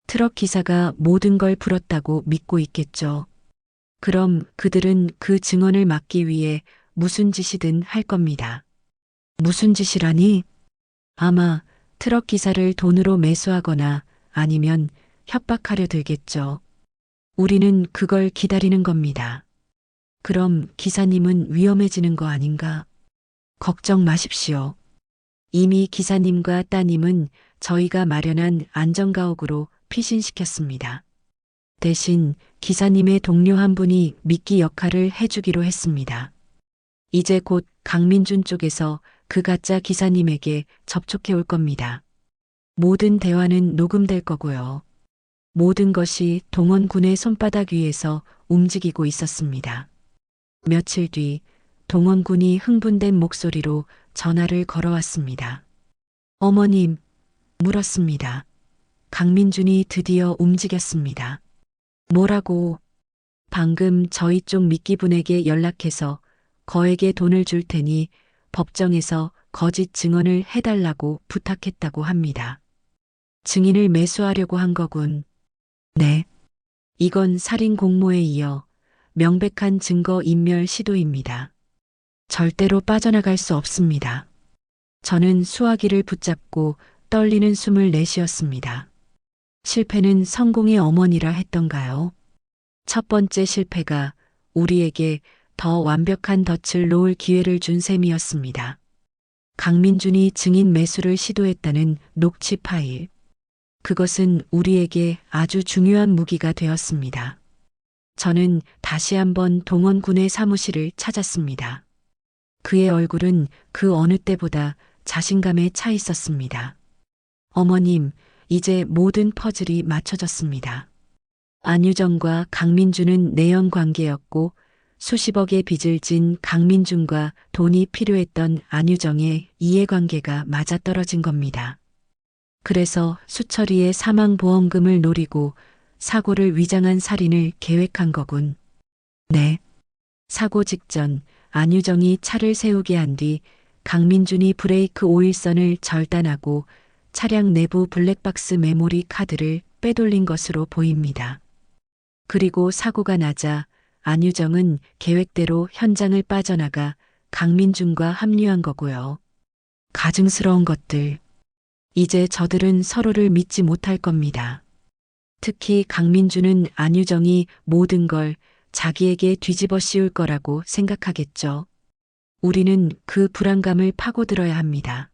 트럭 기사가 모든 걸 풀었다고 믿고 있겠죠. 그럼 그들은 그 증언을 막기 위해 무슨 짓이든 할 겁니다. 무슨 짓이라니? 아마 트럭 기사를 돈으로 매수하거나 아니면 협박하려 들겠죠. 우리는 그걸 기다리는 겁니다. 그럼 기사님은 위험해지는 거 아닌가? 걱정 마십시오. 이미 기사님과 따님은 저희가 마련한 안전가옥으로 피신시켰습니다. 대신 기사님의 동료 한 분이 미끼 역할을 해주기로 했습니다. 이제 곧 강민준 쪽에서 그 가짜 기사님에게 접촉해 올 겁니다. 모든 대화는 녹음될 거고요. 모든 것이 동원군의 손바닥 위에서 움직이고 있었습니다. 며칠 뒤 동원군이 흥분된 목소리로 전화를 걸어왔습니다. 어머님, 물었습니다. 강민준이 드디어 움직였습니다. 뭐라고? 방금 저희 쪽 미끼분에게 연락해서 거액의 돈을 줄 테니 법정에서 거짓 증언을 해달라고 부탁했다고 합니다. 증인을 매수하려고 한 거군. 네. 이건 살인 공모에 이어 명백한 증거 인멸 시도입니다. 절대로 빠져나갈 수 없습니다. 저는 수화기를 붙잡고 떨리는 숨을 내쉬었습니다. 실패는 성공의 어머니라 했던가요? 첫 번째 실패가 우리에게 더 완벽한 덫을 놓을 기회를 준 셈이었습니다. 강민준이 증인 매수를 시도했다는 녹취 파일. 그것은 우리에게 아주 중요한 무기가 되었습니다. 저는 다시 한번 동원군의 사무실을 찾았습니다. 그의 얼굴은 그 어느 때보다 자신감에 차 있었습니다. 어머님, 이제 모든 퍼즐이 맞춰졌습니다. 안유정과 강민준은 내연 관계였고 수십억의 빚을 진 강민준과 돈이 필요했던 안유정의 이해관계가 맞아떨어진 겁니다. 그래서 수철이의 사망보험금을 노리고 사고를 위장한 살인을 계획한 거군. 네. 사고 직전 안유정이 차를 세우게 한 뒤 강민준이 브레이크 오일선을 절단하고 차량 내부 블랙박스 메모리 카드를 빼돌린 것으로 보입니다. 그리고 사고가 나자 안유정은 계획대로 현장을 빠져나가 강민준과 합류한 거고요. 가증스러운 것들. 이제 저들은 서로를 믿지 못할 겁니다. 특히 강민준은 안유정이 모든 걸 자기에게 뒤집어 씌울 거라고 생각하겠죠. 우리는 그 불안감을 파고들어야 합니다.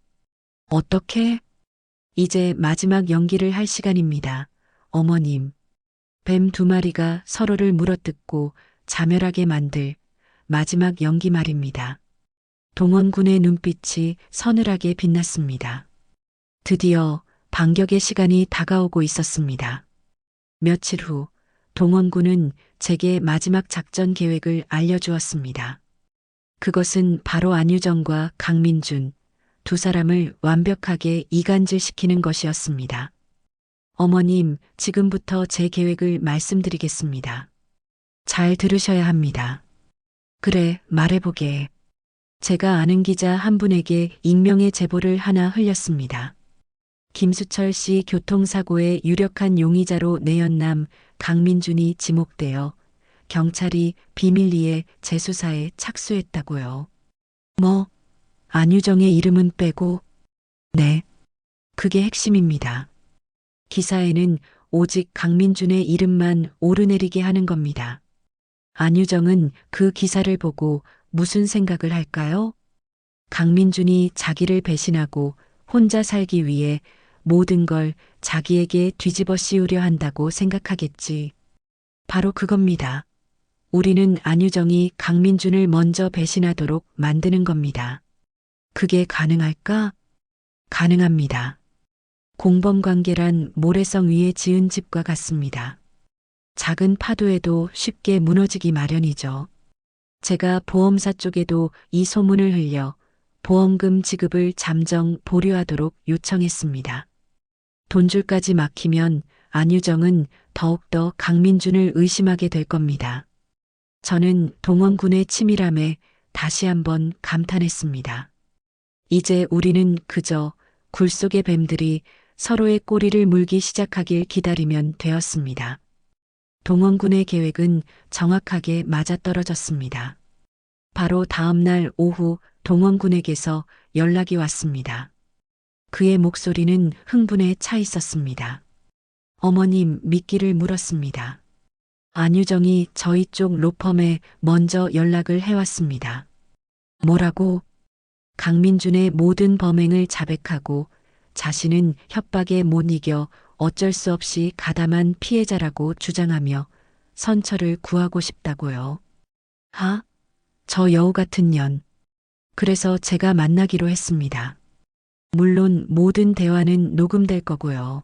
어떻게? 이제 마지막 연기를 할 시간입니다. 어머님. 뱀 두 마리가 서로를 물어뜯고 자멸하게 만들 마지막 연기 말입니다. 동원군의 눈빛이 서늘하게 빛났습니다. 드디어 반격의 시간이 다가오고 있었습니다. 며칠 후 동원군은 제게 마지막 작전 계획을 알려주었습니다. 그것은 바로 안유정과 강민준 두 사람을 완벽하게 이간질시키는 것이었습니다. 어머님, 지금부터 제 계획을 말씀드리겠습니다. 잘 들으셔야 합니다. 그래, 말해보게. 제가 아는 기자 한 분에게 익명의 제보를 하나 흘렸습니다. 김수철 씨 교통사고의 유력한 용의자로 내연남 강민준이 지목되어 경찰이 비밀리에 재수사에 착수했다고요. 뭐? 안유정의 이름은 빼고? 네. 그게 핵심입니다. 기사에는 오직 강민준의 이름만 오르내리게 하는 겁니다. 안유정은 그 기사를 보고 무슨 생각을 할까요? 강민준이 자기를 배신하고 혼자 살기 위해 모든 걸 자기에게 뒤집어 씌우려 한다고 생각하겠지. 바로 그겁니다. 우리는 안유정이 강민준을 먼저 배신하도록 만드는 겁니다. 그게 가능할까? 가능합니다. 공범관계란 모래성 위에 지은 집과 같습니다. 작은 파도에도 쉽게 무너지기 마련이죠. 제가 보험사 쪽에도 이 소문을 흘려 보험금 지급을 잠정 보류하도록 요청했습니다. 돈줄까지 막히면 안유정은 더욱더 강민준을 의심하게 될 겁니다. 저는 동원군의 치밀함에 다시 한번 감탄했습니다. 이제 우리는 그저 굴 속의 뱀들이 서로의 꼬리를 물기 시작하길 기다리면 되었습니다. 동원군의 계획은 정확하게 맞아떨어졌습니다. 바로 다음 날 오후 동원군에게서 연락이 왔습니다. 그의 목소리는 흥분에 차 있었습니다. 어머님, 미끼를 물었습니다. 안유정이 저희 쪽 로펌에 먼저 연락을 해왔습니다. 뭐라고? 강민준의 모든 범행을 자백하고 자신은 협박에 못 이겨 어쩔 수 없이 가담한 피해자라고 주장하며 선처를 구하고 싶다고요. 하? 저 여우 같은 년. 그래서 제가 만나기로 했습니다. 물론 모든 대화는 녹음될 거고요.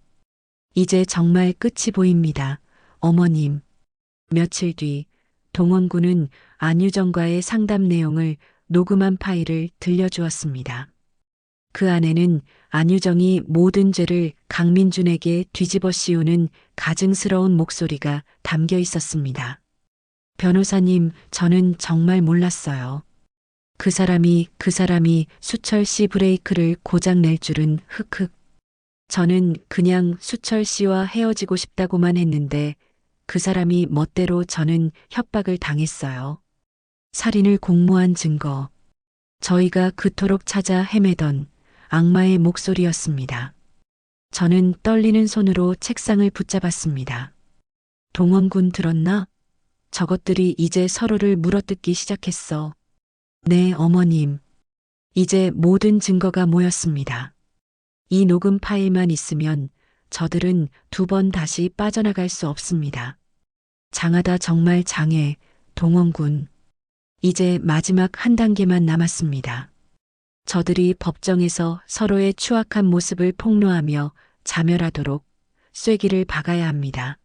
이제 정말 끝이 보입니다. 어머님. 며칠 뒤 동원군은 안유정과의 상담 내용을 녹음한 파일을 들려주었습니다. 그 안에는 안유정이 모든 죄를 강민준에게 뒤집어 씌우는 가증스러운 목소리가 담겨 있었습니다. 변호사님, 저는 정말 몰랐어요. 그 사람이 수철 씨 브레이크를 고장 낼 줄은 흑흑. 저는 그냥 수철 씨와 헤어지고 싶다고만 했는데 그 사람이 멋대로 저는 협박을 당했어요. 살인을 공모한 증거. 저희가 그토록 찾아 헤매던 악마의 목소리였습니다. 저는 떨리는 손으로 책상을 붙잡았습니다. 동원군 들었나? 저것들이 이제 서로를 물어뜯기 시작했어. 네, 어머님. 이제 모든 증거가 모였습니다. 이 녹음 파일만 있으면 저들은 두 번 다시 빠져나갈 수 없습니다. 장하다 정말 장해, 동원군. 이제 마지막 한 단계만 남았습니다. 저들이 법정에서 서로의 추악한 모습을 폭로하며 자멸하도록 쐐기를 박아야 합니다.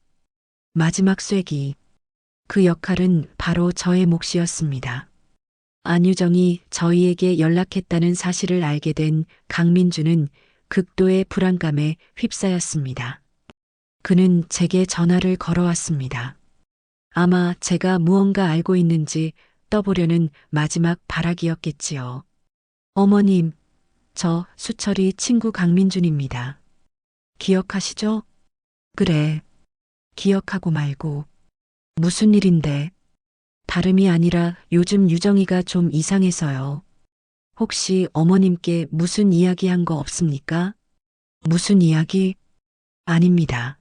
마지막 쐐기. 그 역할은 바로 저의 몫이었습니다. 안유정이 저희에게 연락했다는 사실을 알게 된 강민주는 극도의 불안감에 휩싸였습니다. 그는 제게 전화를 걸어왔습니다. 아마 제가 무언가 알고 있는지 떠보려는 마지막 발악이었겠지요. 어머님, 저 수철이 친구 강민준입니다. 기억하시죠? 그래. 기억하고 말고. 무슨 일인데? 다름이 아니라 요즘 유정이가 좀 이상해서요. 혹시 어머님께 무슨 이야기 한 거 없습니까? 무슨 이야기? 아닙니다.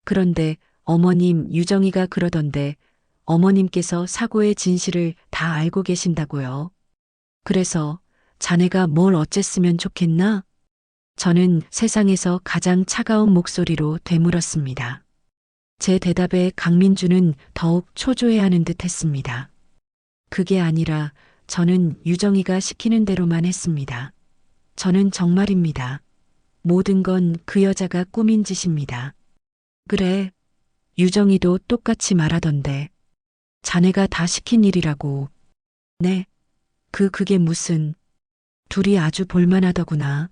그런데 어머님 유정이가 그러던데 어머님께서 사고의 진실을 다 알고 계신다고요. 그래서 자네가 뭘 어쨌으면 좋겠나? 저는 세상에서 가장 차가운 목소리로 되물었습니다. 제 대답에 강민주는 더욱 초조해하는 듯 했습니다. 그게 아니라 저는 유정이가 시키는 대로만 했습니다. 저는 정말입니다. 모든 건 그 여자가 꾸민 짓입니다. 그래, 유정이도 똑같이 말하던데. 자네가 다 시킨 일이라고. 네, 그게 무슨. 둘이 아주 볼만하더구나.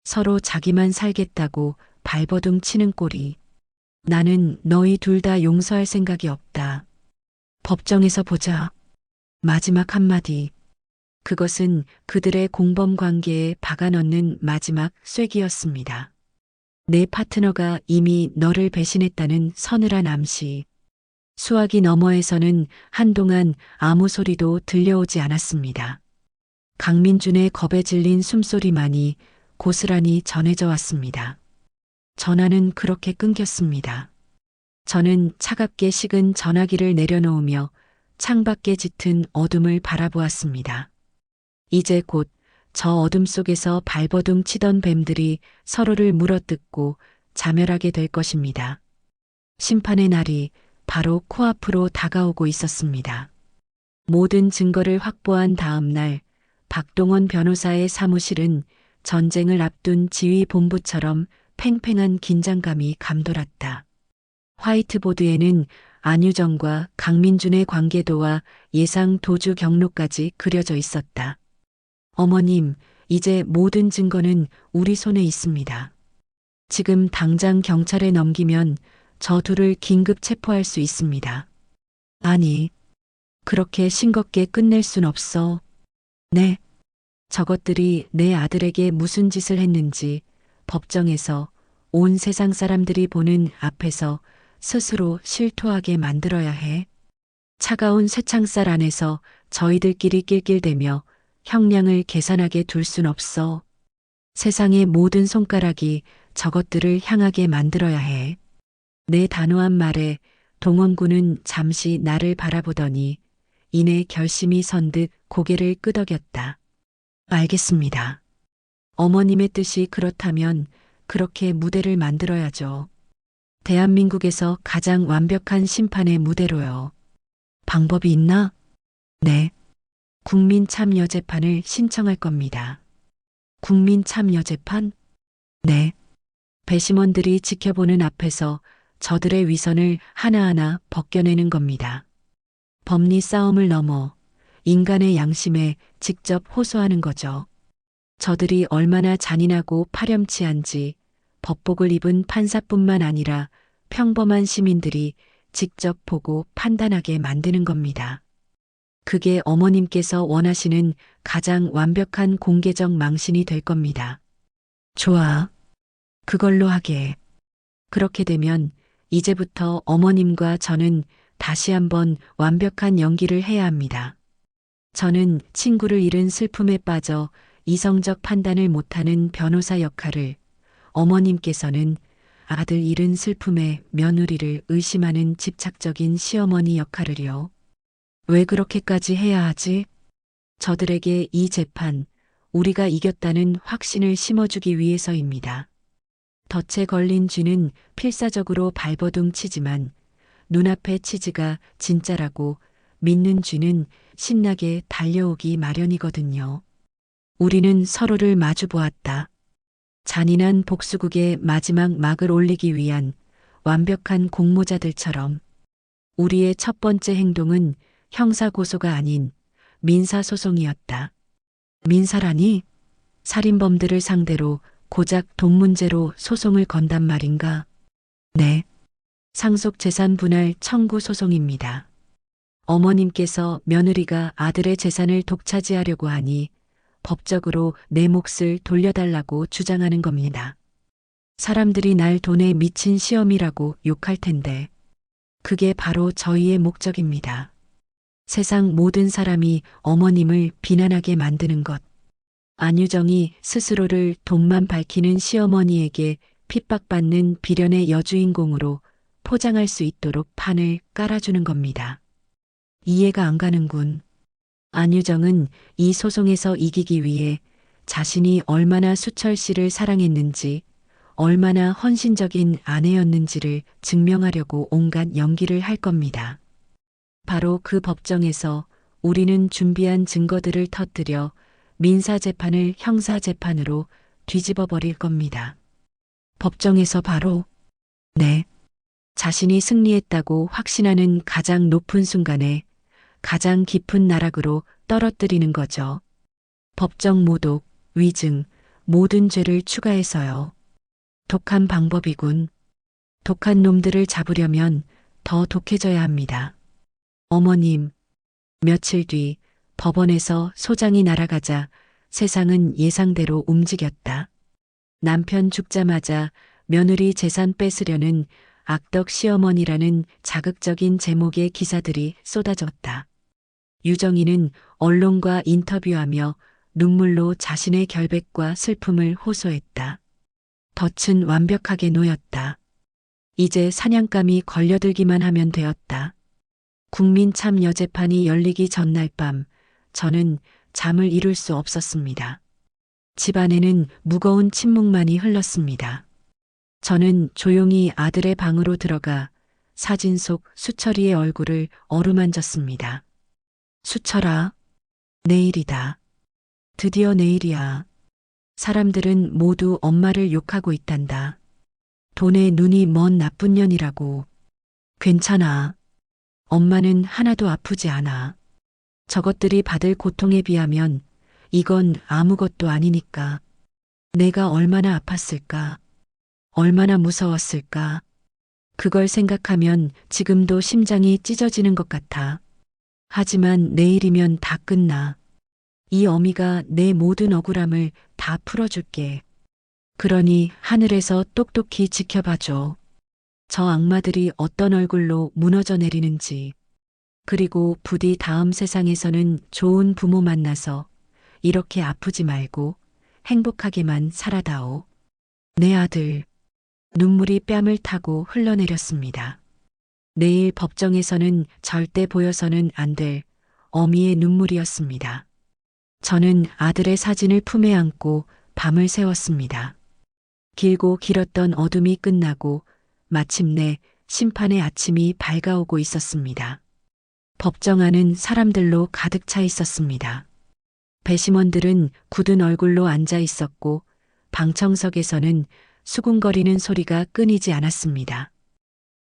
서로 자기만 살겠다고 발버둥 치는 꼴이. 나는 너희 둘 다 용서할 생각이 없다. 법정에서 보자. 마지막 한마디. 그것은 그들의 공범 관계에 박아넣는 마지막 쐐기였습니다. 내 파트너가 이미 너를 배신했다는 서늘한 암시. 수화기 너머에서는 한동안 아무 소리도 들려오지 않았습니다. 강민준의 겁에 질린 숨소리만이 고스란히 전해져 왔습니다. 전화는 그렇게 끊겼습니다. 저는 차갑게 식은 전화기를 내려놓으며 창밖에 짙은 어둠을 바라보았습니다. 이제 곧 저 어둠 속에서 발버둥 치던 뱀들이 서로를 물어뜯고 자멸하게 될 것입니다. 심판의 날이 바로 코앞으로 다가오고 있었습니다. 모든 증거를 확보한 다음 날 박동원 변호사의 사무실은 전쟁을 앞둔 지휘본부처럼 팽팽한 긴장감이 감돌았다. 화이트보드에는 안유정과 강민준의 관계도와 예상 도주 경로까지 그려져 있었다. 어머님, 이제 모든 증거는 우리 손에 있습니다. 지금 당장 경찰에 넘기면 저 둘을 긴급 체포할 수 있습니다. 아니, 그렇게 싱겁게 끝낼 순 없어. 네, 저것들이 내 아들에게 무슨 짓을 했는지 법정에서 온 세상 사람들이 보는 앞에서 스스로 실토하게 만들어야 해. 차가운 쇠창살 안에서 저희들끼리 낄낄대며 형량을 계산하게 둘 순 없어. 세상의 모든 손가락이 저것들을 향하게 만들어야 해. 내 단호한 말에 동원군은 잠시 나를 바라보더니 이내 결심이 선 듯 고개를 끄덕였다. 알겠습니다. 어머님의 뜻이 그렇다면 그렇게 무대를 만들어야죠. 대한민국에서 가장 완벽한 심판의 무대로요. 방법이 있나? 네. 국민참여재판을 신청할 겁니다. 국민참여재판? 네. 배심원들이 지켜보는 앞에서 저들의 위선을 하나하나 벗겨내는 겁니다. 법리 싸움을 넘어 인간의 양심에 직접 호소하는 거죠. 저들이 얼마나 잔인하고 파렴치한지 법복을 입은 판사뿐만 아니라 평범한 시민들이 직접 보고 판단하게 만드는 겁니다. 그게 어머님께서 원하시는 가장 완벽한 공개적 망신이 될 겁니다. 좋아. 그걸로 하게. 그렇게 되면 이제부터 어머님과 저는 다시 한번 완벽한 연기를 해야 합니다. 저는 친구를 잃은 슬픔에 빠져 이성적 판단을 못하는 변호사 역할을, 어머님께서는 아들 잃은 슬픔에 며느리를 의심하는 집착적인 시어머니 역할을요. 왜 그렇게까지 해야 하지? 저들에게 이 재판, 우리가 이겼다는 확신을 심어주기 위해서입니다. 덫에 걸린 쥐는 필사적으로 발버둥 치지만 눈앞의 치즈가 진짜라고 믿는 쥐는 신나게 달려오기 마련이거든요. 우리는 서로를 마주 보았다. 잔인한 복수극의 마지막 막을 올리기 위한 완벽한 공모자들처럼 우리의 첫 번째 행동은 형사고소가 아닌 민사소송이었다. 민사라니? 살인범들을 상대로 고작 돈 문제로 소송을 건단 말인가? 네. 상속재산 분할 청구 소송입니다. 어머님께서 며느리가 아들의 재산을 독차지하려고 하니 법적으로 내 몫을 돌려달라고 주장하는 겁니다. 사람들이 날 돈에 미친 시험이라고 욕할 텐데 그게 바로 저희의 목적입니다. 세상 모든 사람이 어머님을 비난하게 만드는 것. 안유정이 스스로를 돈만 밝히는 시어머니에게 핍박받는 비련의 여주인공으로 포장할 수 있도록 판을 깔아주는 겁니다. 이해가 안 가는군. 안유정은 이 소송에서 이기기 위해 자신이 얼마나 수철 씨를 사랑했는지, 얼마나 헌신적인 아내였는지를 증명하려고 온갖 연기를 할 겁니다. 바로 그 법정에서 우리는 준비한 증거들을 터뜨려 민사재판을 형사재판으로 뒤집어 버릴 겁니다. 법정에서 바로, 네, 자신이 승리했다고 확신하는 가장 높은 순간에 가장 깊은 나락으로 떨어뜨리는 거죠. 법정 모독, 위증, 모든 죄를 추가해서요. 독한 방법이군. 독한 놈들을 잡으려면 더 독해져야 합니다. 어머님, 며칠 뒤 법원에서 소장이 날아가자 세상은 예상대로 움직였다. 남편 죽자마자 며느리 재산 뺏으려는 악덕 시어머니라는 자극적인 제목의 기사들이 쏟아졌다. 유정이는 언론과 인터뷰하며 눈물로 자신의 결백과 슬픔을 호소했다. 덫은 완벽하게 놓였다. 이제 사냥감이 걸려들기만 하면 되었다. 국민참여재판이 열리기 전날 밤 저는 잠을 이룰 수 없었습니다. 집안에는 무거운 침묵만이 흘렀습니다. 저는 조용히 아들의 방으로 들어가 사진 속 수철이의 얼굴을 어루만졌습니다. 수철아, 내일이다. 드디어 내일이야. 사람들은 모두 엄마를 욕하고 있단다. 돈에 눈이 먼 나쁜 년이라고. 괜찮아. 엄마는 하나도 아프지 않아. 저것들이 받을 고통에 비하면 이건 아무것도 아니니까. 내가 얼마나 아팠을까? 얼마나 무서웠을까? 그걸 생각하면 지금도 심장이 찢어지는 것 같아. 하지만 내일이면 다 끝나. 이 어미가 내 모든 억울함을 다 풀어줄게. 그러니 하늘에서 똑똑히 지켜봐줘. 저 악마들이 어떤 얼굴로 무너져 내리는지. 그리고 부디 다음 세상에서는 좋은 부모 만나서 이렇게 아프지 말고 행복하게만 살아다오. 내 아들. 눈물이 뺨을 타고 흘러내렸습니다. 내일 법정에서는 절대 보여서는 안 될 어미의 눈물이었습니다. 저는 아들의 사진을 품에 안고 밤을 새웠습니다. 길고 길었던 어둠이 끝나고 마침내 심판의 아침이 밝아오고 있었습니다. 법정 안은 사람들로 가득 차 있었습니다. 배심원들은 굳은 얼굴로 앉아 있었고 방청석에서는 수군거리는 소리가 끊이지 않았습니다.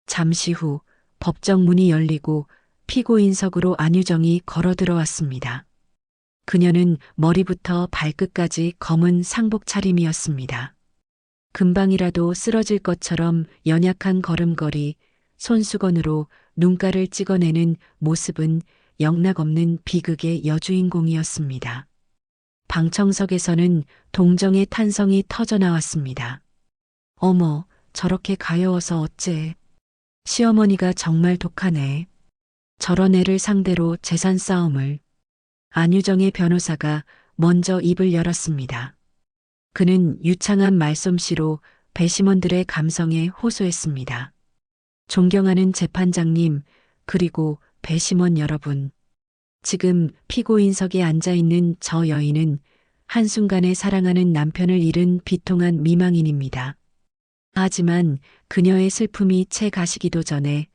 잠시 후 법정 문이 열리고 피고인석으로 안유정이 걸어 들어왔습니다. 그녀는 머리부터 발끝까지 검은 상복 차림이었습니다. 금방이라도 쓰러질 것처럼 연약한 걸음걸이, 손수건으로 눈가를 찍어내는 모습은 영락없는 비극의 여주인공이었습니다. 방청석에서는 동정의 탄성이 터져 나왔습니다. 어머, 저렇게 가여워서 어째. 시어머니가 정말 독하네. 저런 애를 상대로 재산 싸움을. 안유정의 변호사가 먼저 입을 열었습니다. 그는 유창한 말솜씨로 배심원들의 감성에 호소했습니다. 존경하는 재판장님, 그리고 배심원 여러분. 지금 피고인석에 앉아 있는 저 여인은 한순간에 사랑하는 남편을 잃은 비통한 미망인입니다. 하지만 그녀의 슬픔이 채 가시기도 전에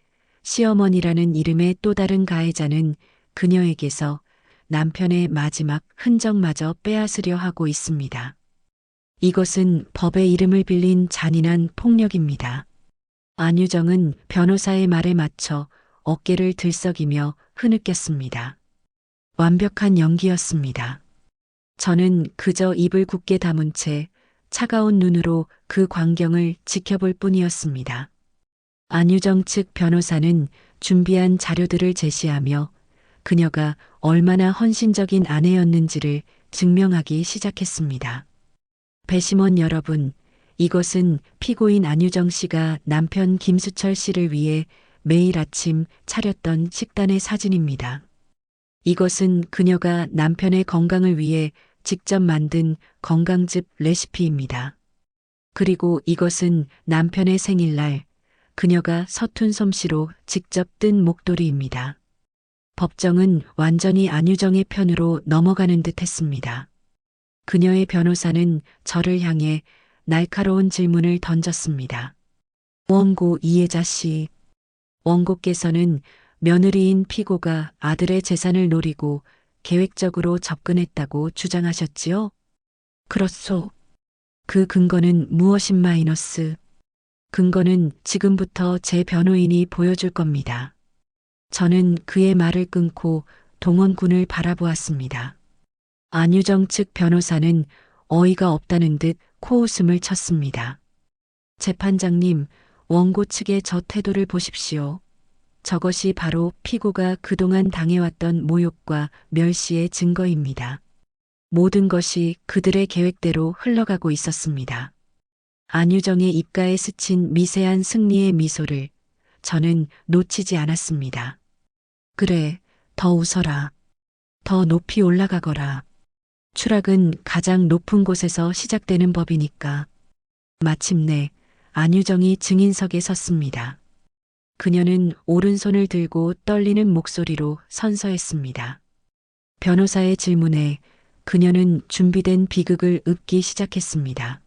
시어머니라는 이름의 또 다른 가해자는 그녀에게서 남편의 마지막 흔적마저 빼앗으려 하고 있습니다. 이것은 법의 이름을 빌린 잔인한 폭력입니다. 안유정은 변호사의 말에 맞춰 어깨를 들썩이며 흐느꼈습니다. 완벽한 연기였습니다. 저는 그저 입을 굳게 다문 채 차가운 눈으로 그 광경을 지켜볼 뿐이었습니다. 안유정 측 변호사는 준비한 자료들을 제시하며 그녀가 얼마나 헌신적인 아내였는지를 증명하기 시작했습니다. 배심원 여러분, 이것은 피고인 안유정 씨가 남편 김수철 씨를 위해 매일 아침 차렸던 식단의 사진입니다. 이것은 그녀가 남편의 건강을 위해 직접 만든 건강즙 레시피입니다. 그리고 이것은 남편의 생일날 그녀가 서툰 솜씨로 직접 뜬 목도리입니다. 법정은 완전히 안유정의 편으로 넘어가는 듯 했습니다. 그녀의 변호사는 저를 향해 날카로운 질문을 던졌습니다. 원고 이혜자 씨, 원고께서는 며느리인 피고가 아들의 재산을 노리고 계획적으로 접근했다고 주장하셨지요? 그렇소. 그 근거는 무엇인 마이너스? 근거는 지금부터 제 변호인이 보여줄 겁니다. 저는 그의 말을 끊고 동원군을 바라보았습니다. 안유정 측 변호사는 어이가 없다는 듯 코웃음을 쳤습니다. 재판장님, 원고 측의 저 태도를 보십시오. 저것이 바로 피고가 그동안 당해왔던 모욕과 멸시의 증거입니다. 모든 것이 그들의 계획대로 흘러가고 있었습니다. 안유정의 입가에 스친 미세한 승리의 미소를 저는 놓치지 않았습니다. 그래, 더 웃어라. 더 높이 올라가거라. 추락은 가장 높은 곳에서 시작되는 법이니까. 마침내 안유정이 증인석에 섰습니다. 그녀는 오른손을 들고 떨리는 목소리로 선서했습니다. 변호사의 질문에 그녀는 준비된 비극을 읊기 시작했습니다.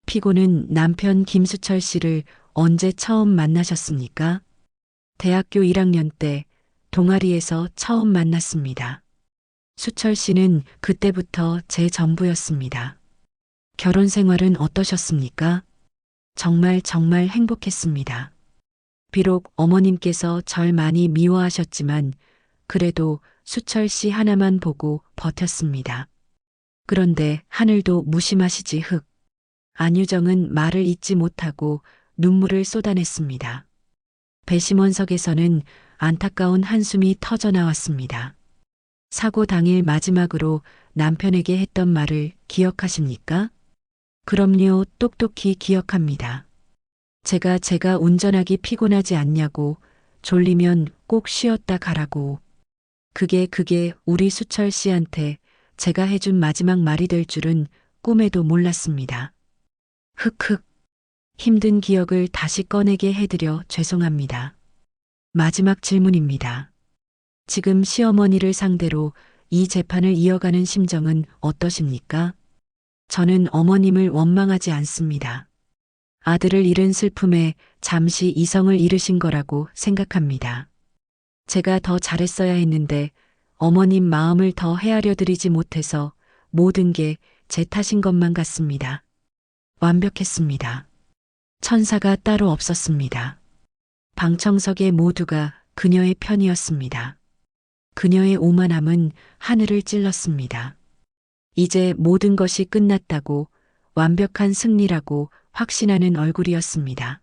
피고는 남편 김수철 씨를 언제 처음 만나셨습니까? 대학교 1학년 때 동아리에서 처음 만났습니다. 수철 씨는 그때부터 제 전부였습니다. 결혼 생활은 어떠셨습니까? 정말 행복했습니다. 비록 어머님께서 절 많이 미워하셨지만 그래도 수철 씨 하나만 보고 버텼습니다. 그런데 하늘도 무심하시지 흑. 안유정은 말을 잇지 못하고 눈물을 쏟아냈습니다. 배심원석에서는 안타까운 한숨이 터져 나왔습니다. 사고 당일 마지막으로 남편에게 했던 말을 기억하십니까? 그럼요, 똑똑히 기억합니다. 제가 운전하기 피곤하지 않냐고, 졸리면 꼭 쉬었다 가라고. 그게 우리 수철 씨한테 제가 해준 마지막 말이 될 줄은 꿈에도 몰랐습니다. 흑흑. 힘든 기억을 다시 꺼내게 해드려 죄송합니다. 마지막 질문입니다. 지금 시어머니를 상대로 이 재판을 이어가는 심정은 어떠십니까? 저는 어머님을 원망하지 않습니다. 아들을 잃은 슬픔에 잠시 이성을 잃으신 거라고 생각합니다. 제가 더 잘했어야 했는데 어머님 마음을 더 헤아려 드리지 못해서 모든 게 제 탓인 것만 같습니다. 완벽했습니다. 천사가 따로 없었습니다. 방청석의 모두가 그녀의 편이었습니다. 그녀의 오만함은 하늘을 찔렀습니다. 이제 모든 것이 끝났다고, 완벽한 승리라고 확신하는 얼굴이었습니다.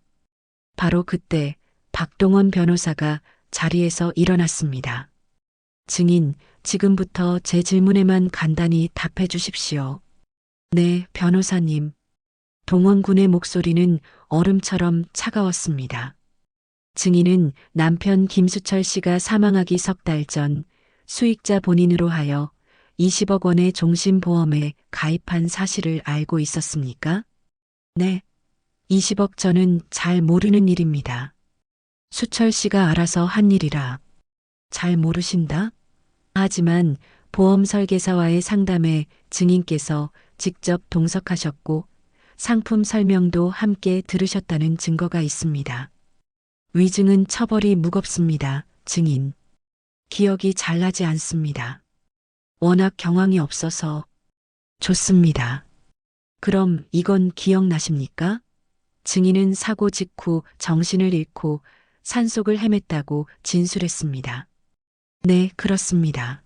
바로 그때 박동원 변호사가 자리에서 일어났습니다. 증인, 지금부터 제 질문에만 간단히 답해 주십시오. 네, 변호사님. 동원군의 목소리는 얼음처럼 차가웠습니다. 증인은 남편 김수철 씨가 사망하기 석 달 전 수익자 본인으로 하여 20억 원의 종신보험에 가입한 사실을 알고 있었습니까? 네. 20억 저는 잘 모르는 일입니다. 수철 씨가 알아서 한 일이라. 잘 모르신다? 하지만 보험 설계사와의 상담에 증인께서 직접 동석하셨고 상품 설명도 함께 들으셨다는 증거가 있습니다. 위증은 처벌이 무겁습니다. 증인. 기억이 잘 나지 않습니다. 워낙 경황이 없어서. 좋습니다. 그럼 이건 기억나십니까? 증인은 사고 직후 정신을 잃고 산속을 헤맸다고 진술했습니다. 네, 그렇습니다.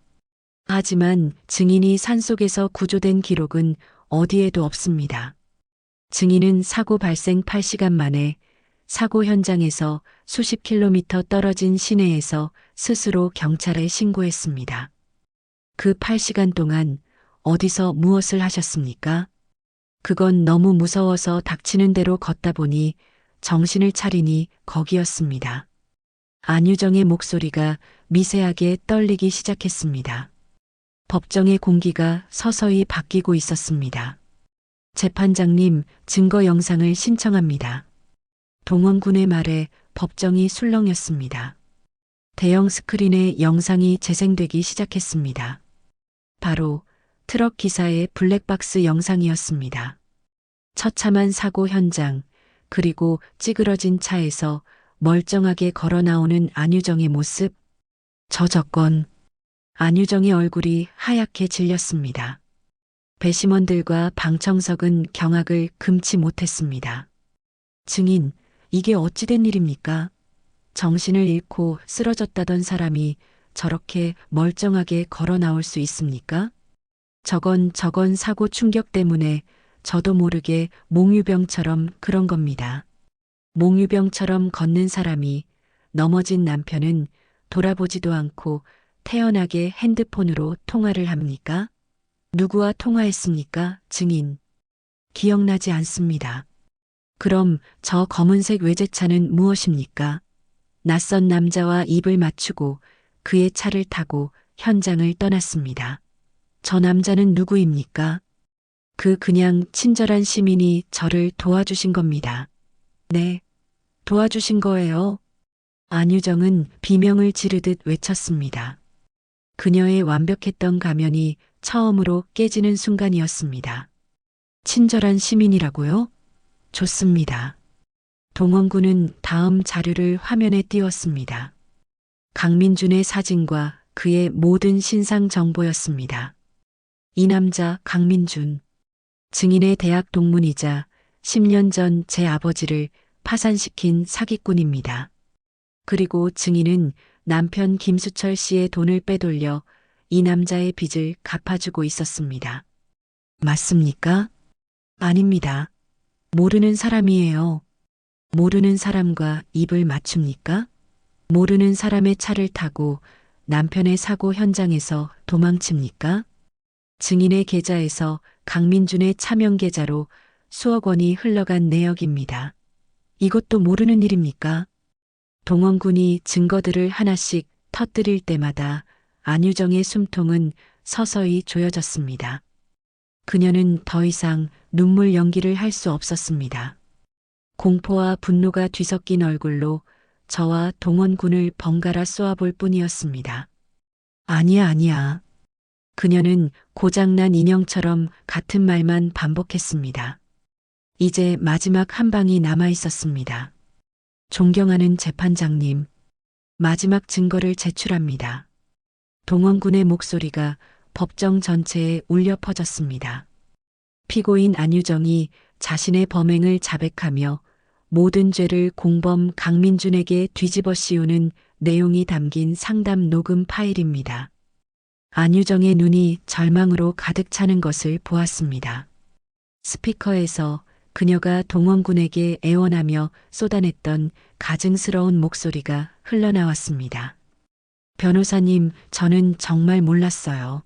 하지만 증인이 산속에서 구조된 기록은 어디에도 없습니다. 증인은 사고 발생 8시간 만에 사고 현장에서 수십 킬로미터 떨어진 시내에서 스스로 경찰에 신고했습니다. 그 8시간 동안 어디서 무엇을 하셨습니까? 그건 너무 무서워서 닥치는 대로 걷다 보니 정신을 차리니 거기였습니다. 안유정의 목소리가 미세하게 떨리기 시작했습니다. 법정의 공기가 서서히 바뀌고 있었습니다. 재판장님, 증거 영상을 신청합니다. 동원군의 말에 법정이 술렁였습니다. 대형 스크린에 영상이 재생되기 시작했습니다. 바로 트럭 기사의 블랙박스 영상이었습니다. 처참한 사고 현장, 그리고 찌그러진 차에서 멀쩡하게 걸어 나오는 안유정의 모습. 저 저건. 안유정의 얼굴이 하얗게 질렸습니다. 배심원들과 방청석은 경악을 금치 못했습니다. 증인, 이게 어찌된 일입니까? 정신을 잃고 쓰러졌다던 사람이 저렇게 멀쩡하게 걸어 나올 수 있습니까? 저건 사고 충격 때문에 저도 모르게 몽유병처럼 그런 겁니다. 몽유병처럼 걷는 사람이 넘어진 남편은 돌아보지도 않고 태연하게 핸드폰으로 통화를 합니까? 누구와 통화했습니까? 증인. 기억나지 않습니다. 그럼 저 검은색 외제차는 무엇입니까? 낯선 남자와 입을 맞추고 그의 차를 타고 현장을 떠났습니다. 저 남자는 누구입니까? 그냥 친절한 시민이 저를 도와주신 겁니다. 네, 도와주신 거예요. 안유정은 비명을 지르듯 외쳤습니다. 그녀의 완벽했던 가면이 처음으로 깨지는 순간이었습니다. 친절한 시민이라고요? 좋습니다. 동원군은 다음 자료를 화면에 띄웠습니다. 강민준의 사진과 그의 모든 신상 정보였습니다. 이 남자 강민준. 증인의 대학 동문이자 10년 전 제 아버지를 파산시킨 사기꾼입니다. 그리고 증인은 남편 김수철 씨의 돈을 빼돌려 이 남자의 빚을 갚아주고 있었습니다. 맞습니까? 아닙니다. 모르는 사람이에요. 모르는 사람과 입을 맞춥니까? 모르는 사람의 차를 타고 남편의 사고 현장에서 도망칩니까? 증인의 계좌에서 강민준의 차명 계좌로 수억 원이 흘러간 내역입니다. 이것도 모르는 일입니까? 동원군이 증거들을 하나씩 터뜨릴 때마다 안유정의 숨통은 서서히 조여졌습니다. 그녀는 더 이상 눈물 연기를 할 수 없었습니다. 공포와 분노가 뒤섞인 얼굴로 저와 동원군을 번갈아 쏘아볼 뿐이었습니다. 아니야. 그녀는 고장난 인형처럼 같은 말만 반복했습니다. 이제 마지막 한 방이 남아 있었습니다. 존경하는 재판장님, 마지막 증거를 제출합니다. 동원군의 목소리가 법정 전체에 울려 퍼졌습니다. 피고인 안유정이 자신의 범행을 자백하며 모든 죄를 공범 강민준에게 뒤집어 씌우는 내용이 담긴 상담 녹음 파일입니다. 안유정의 눈이 절망으로 가득 차는 것을 보았습니다. 스피커에서 그녀가 동원군에게 애원하며 쏟아냈던 가증스러운 목소리가 흘러나왔습니다. 변호사님, 저는 정말 몰랐어요.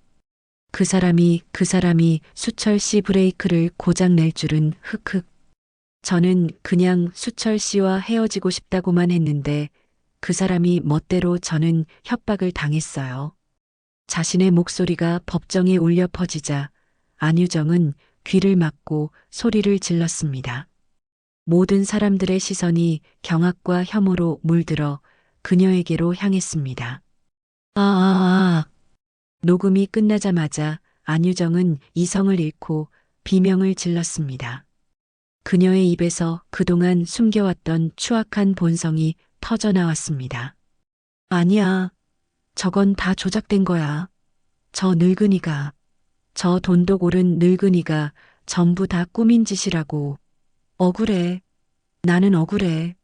그 사람이 수철 씨 브레이크를 고장 낼 줄은 흑흑. 저는 그냥 수철 씨와 헤어지고 싶다고만 했는데 그 사람이 멋대로 저는 협박을 당했어요. 자신의 목소리가 법정에 울려 퍼지자 안유정은 귀를 막고 소리를 질렀습니다. 모든 사람들의 시선이 경악과 혐오로 물들어 그녀에게로 향했습니다. 녹음이 끝나자마자 안유정은 이성을 잃고 비명을 질렀습니다. 그녀의 입에서 그동안 숨겨왔던 추악한 본성이 터져나왔습니다. 아니야. 저건 다 조작된 거야. 저 늙은이가, 저 돈독 오른 늙은이가 전부 다 꾸민 짓이라고. 억울해. 나는 억울해.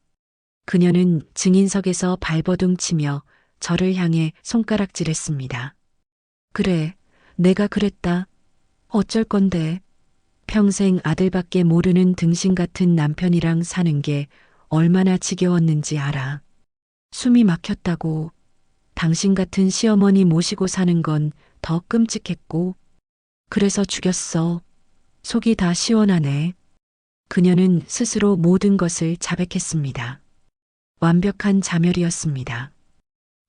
그녀는 증인석에서 발버둥 치며 저를 향해 손가락질했습니다. 그래, 내가 그랬다. 어쩔 건데. 평생 아들밖에 모르는 등신 같은 남편이랑 사는 게 얼마나 지겨웠는지 알아. 숨이 막혔다고. 당신 같은 시어머니 모시고 사는 건 더 끔찍했고. 그래서 죽였어. 속이 다 시원하네. 그녀는 스스로 모든 것을 자백했습니다. 완벽한 자멸이었습니다.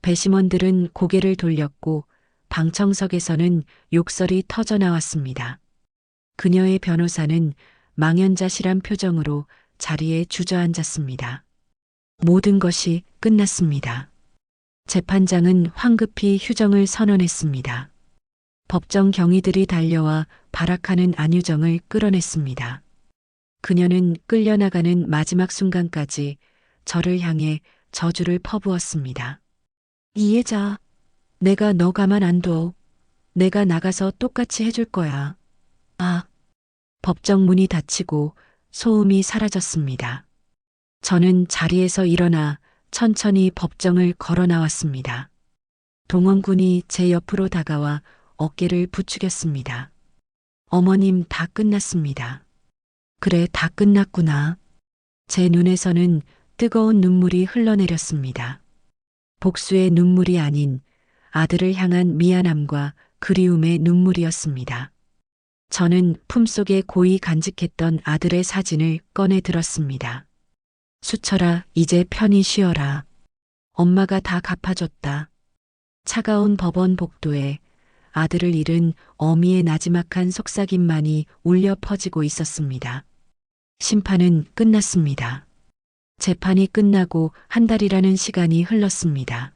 배심원들은 고개를 돌렸고 방청석에서는 욕설이 터져나왔습니다. 그녀의 변호사는 망연자실한 표정으로 자리에 주저앉았습니다. 모든 것이 끝났습니다. 재판장은 황급히 휴정을 선언했습니다. 법정 경위들이 달려와 발악하는 안유정을 끌어냈습니다. 그녀는 끌려나가는 마지막 순간까지 저를 향해 저주를 퍼부었습니다. 이해자, 내가 너 가만 안 둬. 내가 나가서 똑같이 해줄 거야. 법정 문이 닫히고 소음이 사라졌습니다. 저는 자리에서 일어나 천천히 법정을 걸어 나왔습니다. 동원군이 제 옆으로 다가와 어깨를 부추겼습니다. 어머님, 다 끝났습니다. 그래, 다 끝났구나. 제 눈에서는 뜨거운 눈물이 흘러내렸습니다. 복수의 눈물이 아닌 아들을 향한 미안함과 그리움의 눈물이었습니다. 저는 품속에 고이 간직했던 아들의 사진을 꺼내 들었습니다. 수철아, 이제 편히 쉬어라. 엄마가 다 갚아줬다. 차가운 법원 복도에 아들을 잃은 어미의 나지막한 속삭임만이 울려 퍼지고 있었습니다. 심판은 끝났습니다. 재판이 끝나고 한 달이라는 시간이 흘렀습니다.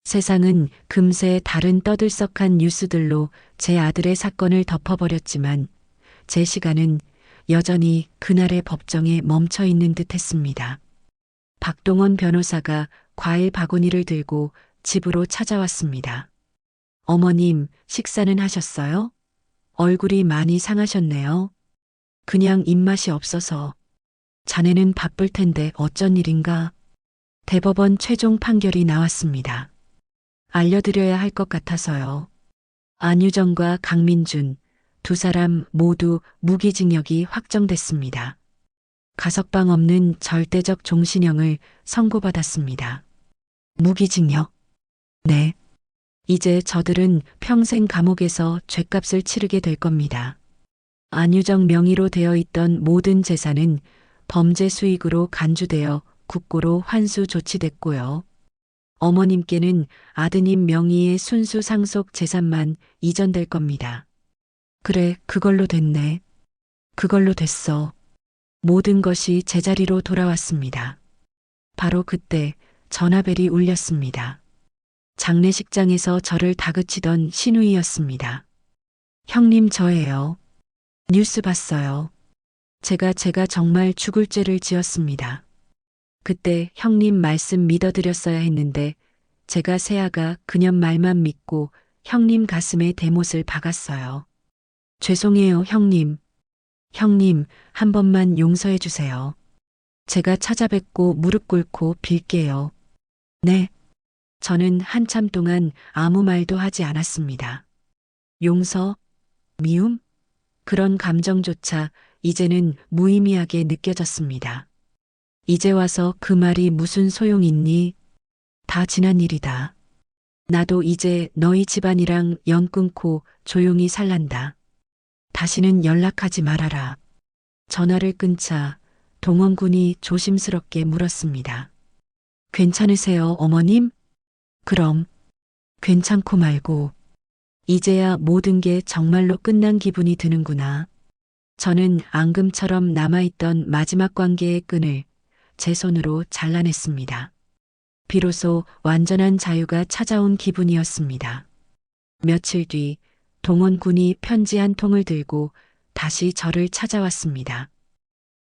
세상은 금세 다른 떠들썩한 뉴스들로 제 아들의 사건을 덮어버렸지만 제 시간은 여전히 그날의 법정에 멈춰 있는 듯 했습니다. 박동원 변호사가 과일 바구니를 들고 집으로 찾아왔습니다. 어머님, 식사는 하셨어요? 얼굴이 많이 상하셨네요. 그냥 입맛이 없어서. 자네는 바쁠 텐데 어쩐 일인가? 대법원 최종 판결이 나왔습니다. 알려드려야 할 것 같아서요. 안유정과 강민준, 두 사람 모두 무기징역이 확정됐습니다. 가석방 없는 절대적 종신형을 선고받았습니다. 무기징역? 네. 이제 저들은 평생 감옥에서 죗값을 치르게 될 겁니다. 안유정 명의로 되어 있던 모든 재산은 범죄 수익으로 간주되어 국고로 환수 조치됐고요. 어머님께는 아드님 명의의 순수 상속 재산만 이전될 겁니다. 그래, 그걸로 됐네. 그걸로 됐어. 모든 것이 제자리로 돌아왔습니다. 바로 그때 전화벨이 울렸습니다. 장례식장에서 저를 다그치던 신우이였습니다. 형님, 저예요. 뉴스 봤어요. 제가 정말 죽을 죄를 지었습니다. 그때 형님 말씀 믿어드렸어야 했는데 제가 새아가 그년 말만 믿고 형님 가슴에 대못을 박았어요. 죄송해요, 형님. 형님, 한 번만 용서해 주세요. 제가 찾아뵙고 무릎 꿇고 빌게요. 네. 저는 한참 동안 아무 말도 하지 않았습니다. 용서? 미움? 그런 감정조차 이제는 무의미하게 느껴졌습니다. 이제 와서 그 말이 무슨 소용 있니? 다 지난 일이다. 나도 이제 너희 집안이랑 연 끊고 조용히 살란다. 다시는 연락하지 말아라. 전화를 끊자 동원군이 조심스럽게 물었습니다. 괜찮으세요, 어머님? 그럼, 괜찮고 말고, 이제야 모든 게 정말로 끝난 기분이 드는구나. 저는 앙금처럼 남아있던 마지막 관계의 끈을 제 손으로 잘라냈습니다. 비로소 완전한 자유가 찾아온 기분이었습니다. 며칠 뒤 동원군이 편지 한 통을 들고 다시 저를 찾아왔습니다.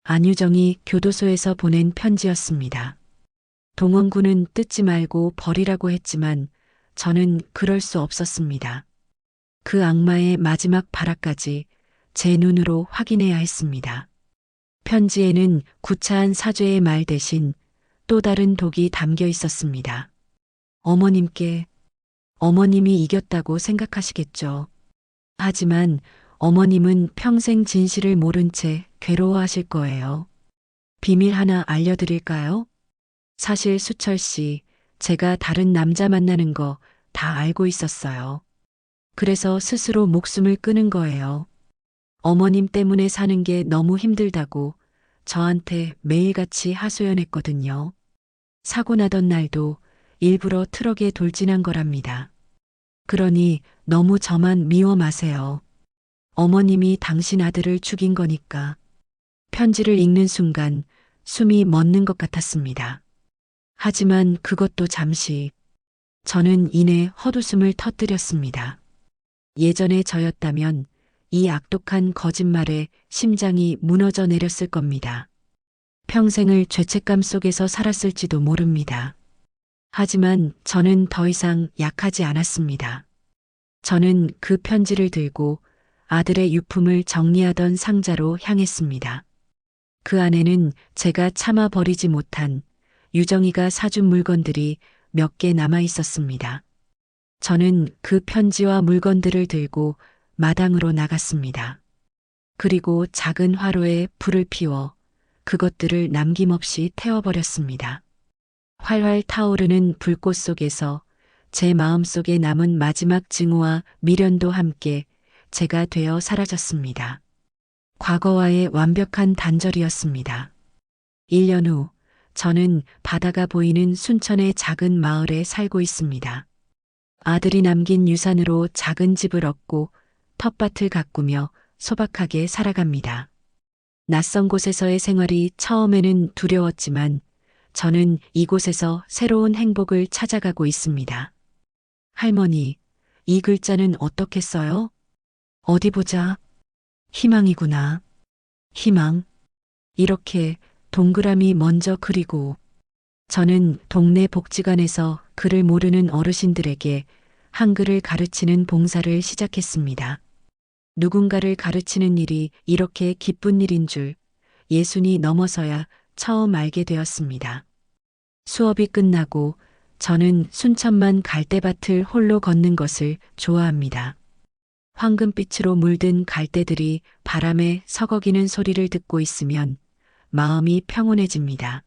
안유정이 교도소에서 보낸 편지였습니다. 동원군은 뜯지 말고 버리라고 했지만 저는 그럴 수 없었습니다. 그 악마의 마지막 발악까지 제 눈으로 확인해야 했습니다. 편지에는 구차한 사죄의 말 대신 또 다른 독이 담겨 있었습니다. 어머님께, 어머님이 이겼다고 생각하시겠죠. 하지만 어머님은 평생 진실을 모른 채 괴로워하실 거예요. 비밀 하나 알려드릴까요? 사실 수철 씨, 제가 다른 남자 만나는 거 다 알고 있었어요. 그래서 스스로 목숨을 끊은 거예요. 어머님 때문에 사는 게 너무 힘들다고 저한테 매일같이 하소연했거든요. 사고 나던 날도 일부러 트럭에 돌진한 거랍니다. 그러니 너무 저만 미워 마세요. 어머님이 당신 아들을 죽인 거니까. 편지를 읽는 순간 숨이 멎는 것 같았습니다. 하지만 그것도 잠시. 저는 이내 헛웃음을 터뜨렸습니다. 예전에 저였다면 이 악독한 거짓말에 심장이 무너져 내렸을 겁니다. 평생을 죄책감 속에서 살았을지도 모릅니다. 하지만 저는 더 이상 약하지 않았습니다. 저는 그 편지를 들고 아들의 유품을 정리하던 상자로 향했습니다. 그 안에는 제가 참아 버리지 못한 유정이가 사준 물건들이 몇 개 남아 있었습니다. 저는 그 편지와 물건들을 들고 마당으로 나갔습니다. 그리고 작은 화로에 불을 피워 그것들을 남김없이 태워버렸습니다. 활활 타오르는 불꽃 속에서 제 마음속에 남은 마지막 증오와 미련도 함께 제가 되어 사라졌습니다. 과거와의 완벽한 단절이었습니다. 1년 후 저는 바다가 보이는 순천의 작은 마을에 살고 있습니다. 아들이 남긴 유산으로 작은 집을 얻고 텃밭을 가꾸며 소박하게 살아갑니다. 낯선 곳에서의 생활이 처음에는 두려웠지만 저는 이곳에서 새로운 행복을 찾아가고 있습니다. 할머니, 이 글자는 어떻게 써요? 어디 보자. 희망이구나. 희망. 이렇게 동그라미 먼저 그리고 저는 동네 복지관에서 글을 모르는 어르신들에게 한글을 가르치는 봉사를 시작했습니다. 누군가를 가르치는 일이 이렇게 기쁜 일인 줄 예순이 넘어서야 처음 알게 되었습니다. 수업이 끝나고 저는 순천만 갈대밭을 홀로 걷는 것을 좋아합니다. 황금빛으로 물든 갈대들이 바람에 서거기는 소리를 듣고 있으면 마음이 평온해집니다.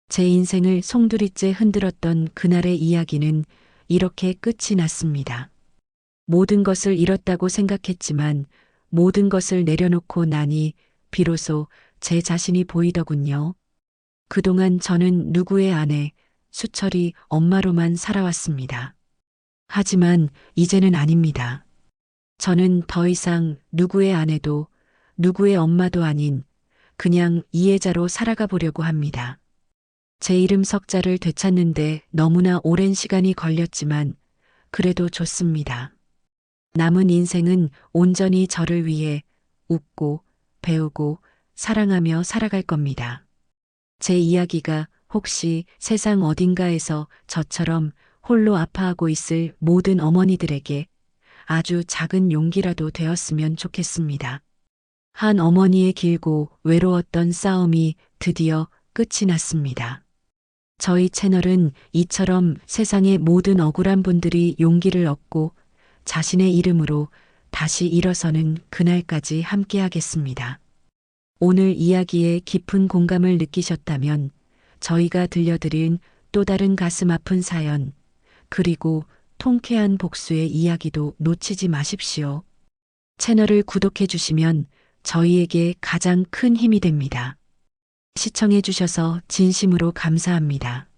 제 인생을 송두리째 흔들었던 그날의 이야기는 이렇게 끝이 났습니다. 모든 것을 잃었다고 생각했지만 모든 것을 내려놓고 나니 비로소 제 자신이 보이더군요. 그동안 저는 누구의 아내, 수철이 엄마로만 살아왔습니다. 하지만 이제는 아닙니다. 저는 더 이상 누구의 아내도 누구의 엄마도 아닌 그냥 이해자로 살아가 보려고 합니다. 제 이름 석자를 되찾는데 너무나 오랜 시간이 걸렸지만 그래도 좋습니다. 남은 인생은 온전히 저를 위해 웃고 배우고 사랑하며 살아갈 겁니다. 제 이야기가 혹시 세상 어딘가에서 저처럼 홀로 아파하고 있을 모든 어머니들에게 아주 작은 용기라도 되었으면 좋겠습니다. 한 어머니의 길고 외로웠던 싸움이 드디어 끝이 났습니다. 저희 채널은 이처럼 세상의 모든 억울한 분들이 용기를 얻고 자신의 이름으로 다시 일어서는 그날까지 함께하겠습니다. 오늘 이야기에 깊은 공감을 느끼셨다면 저희가 들려드린 또 다른 가슴 아픈 사연, 그리고 통쾌한 복수의 이야기도 놓치지 마십시오. 채널을 구독해 주시면 저희에게 가장 큰 힘이 됩니다. 시청해 주셔서 진심으로 감사합니다.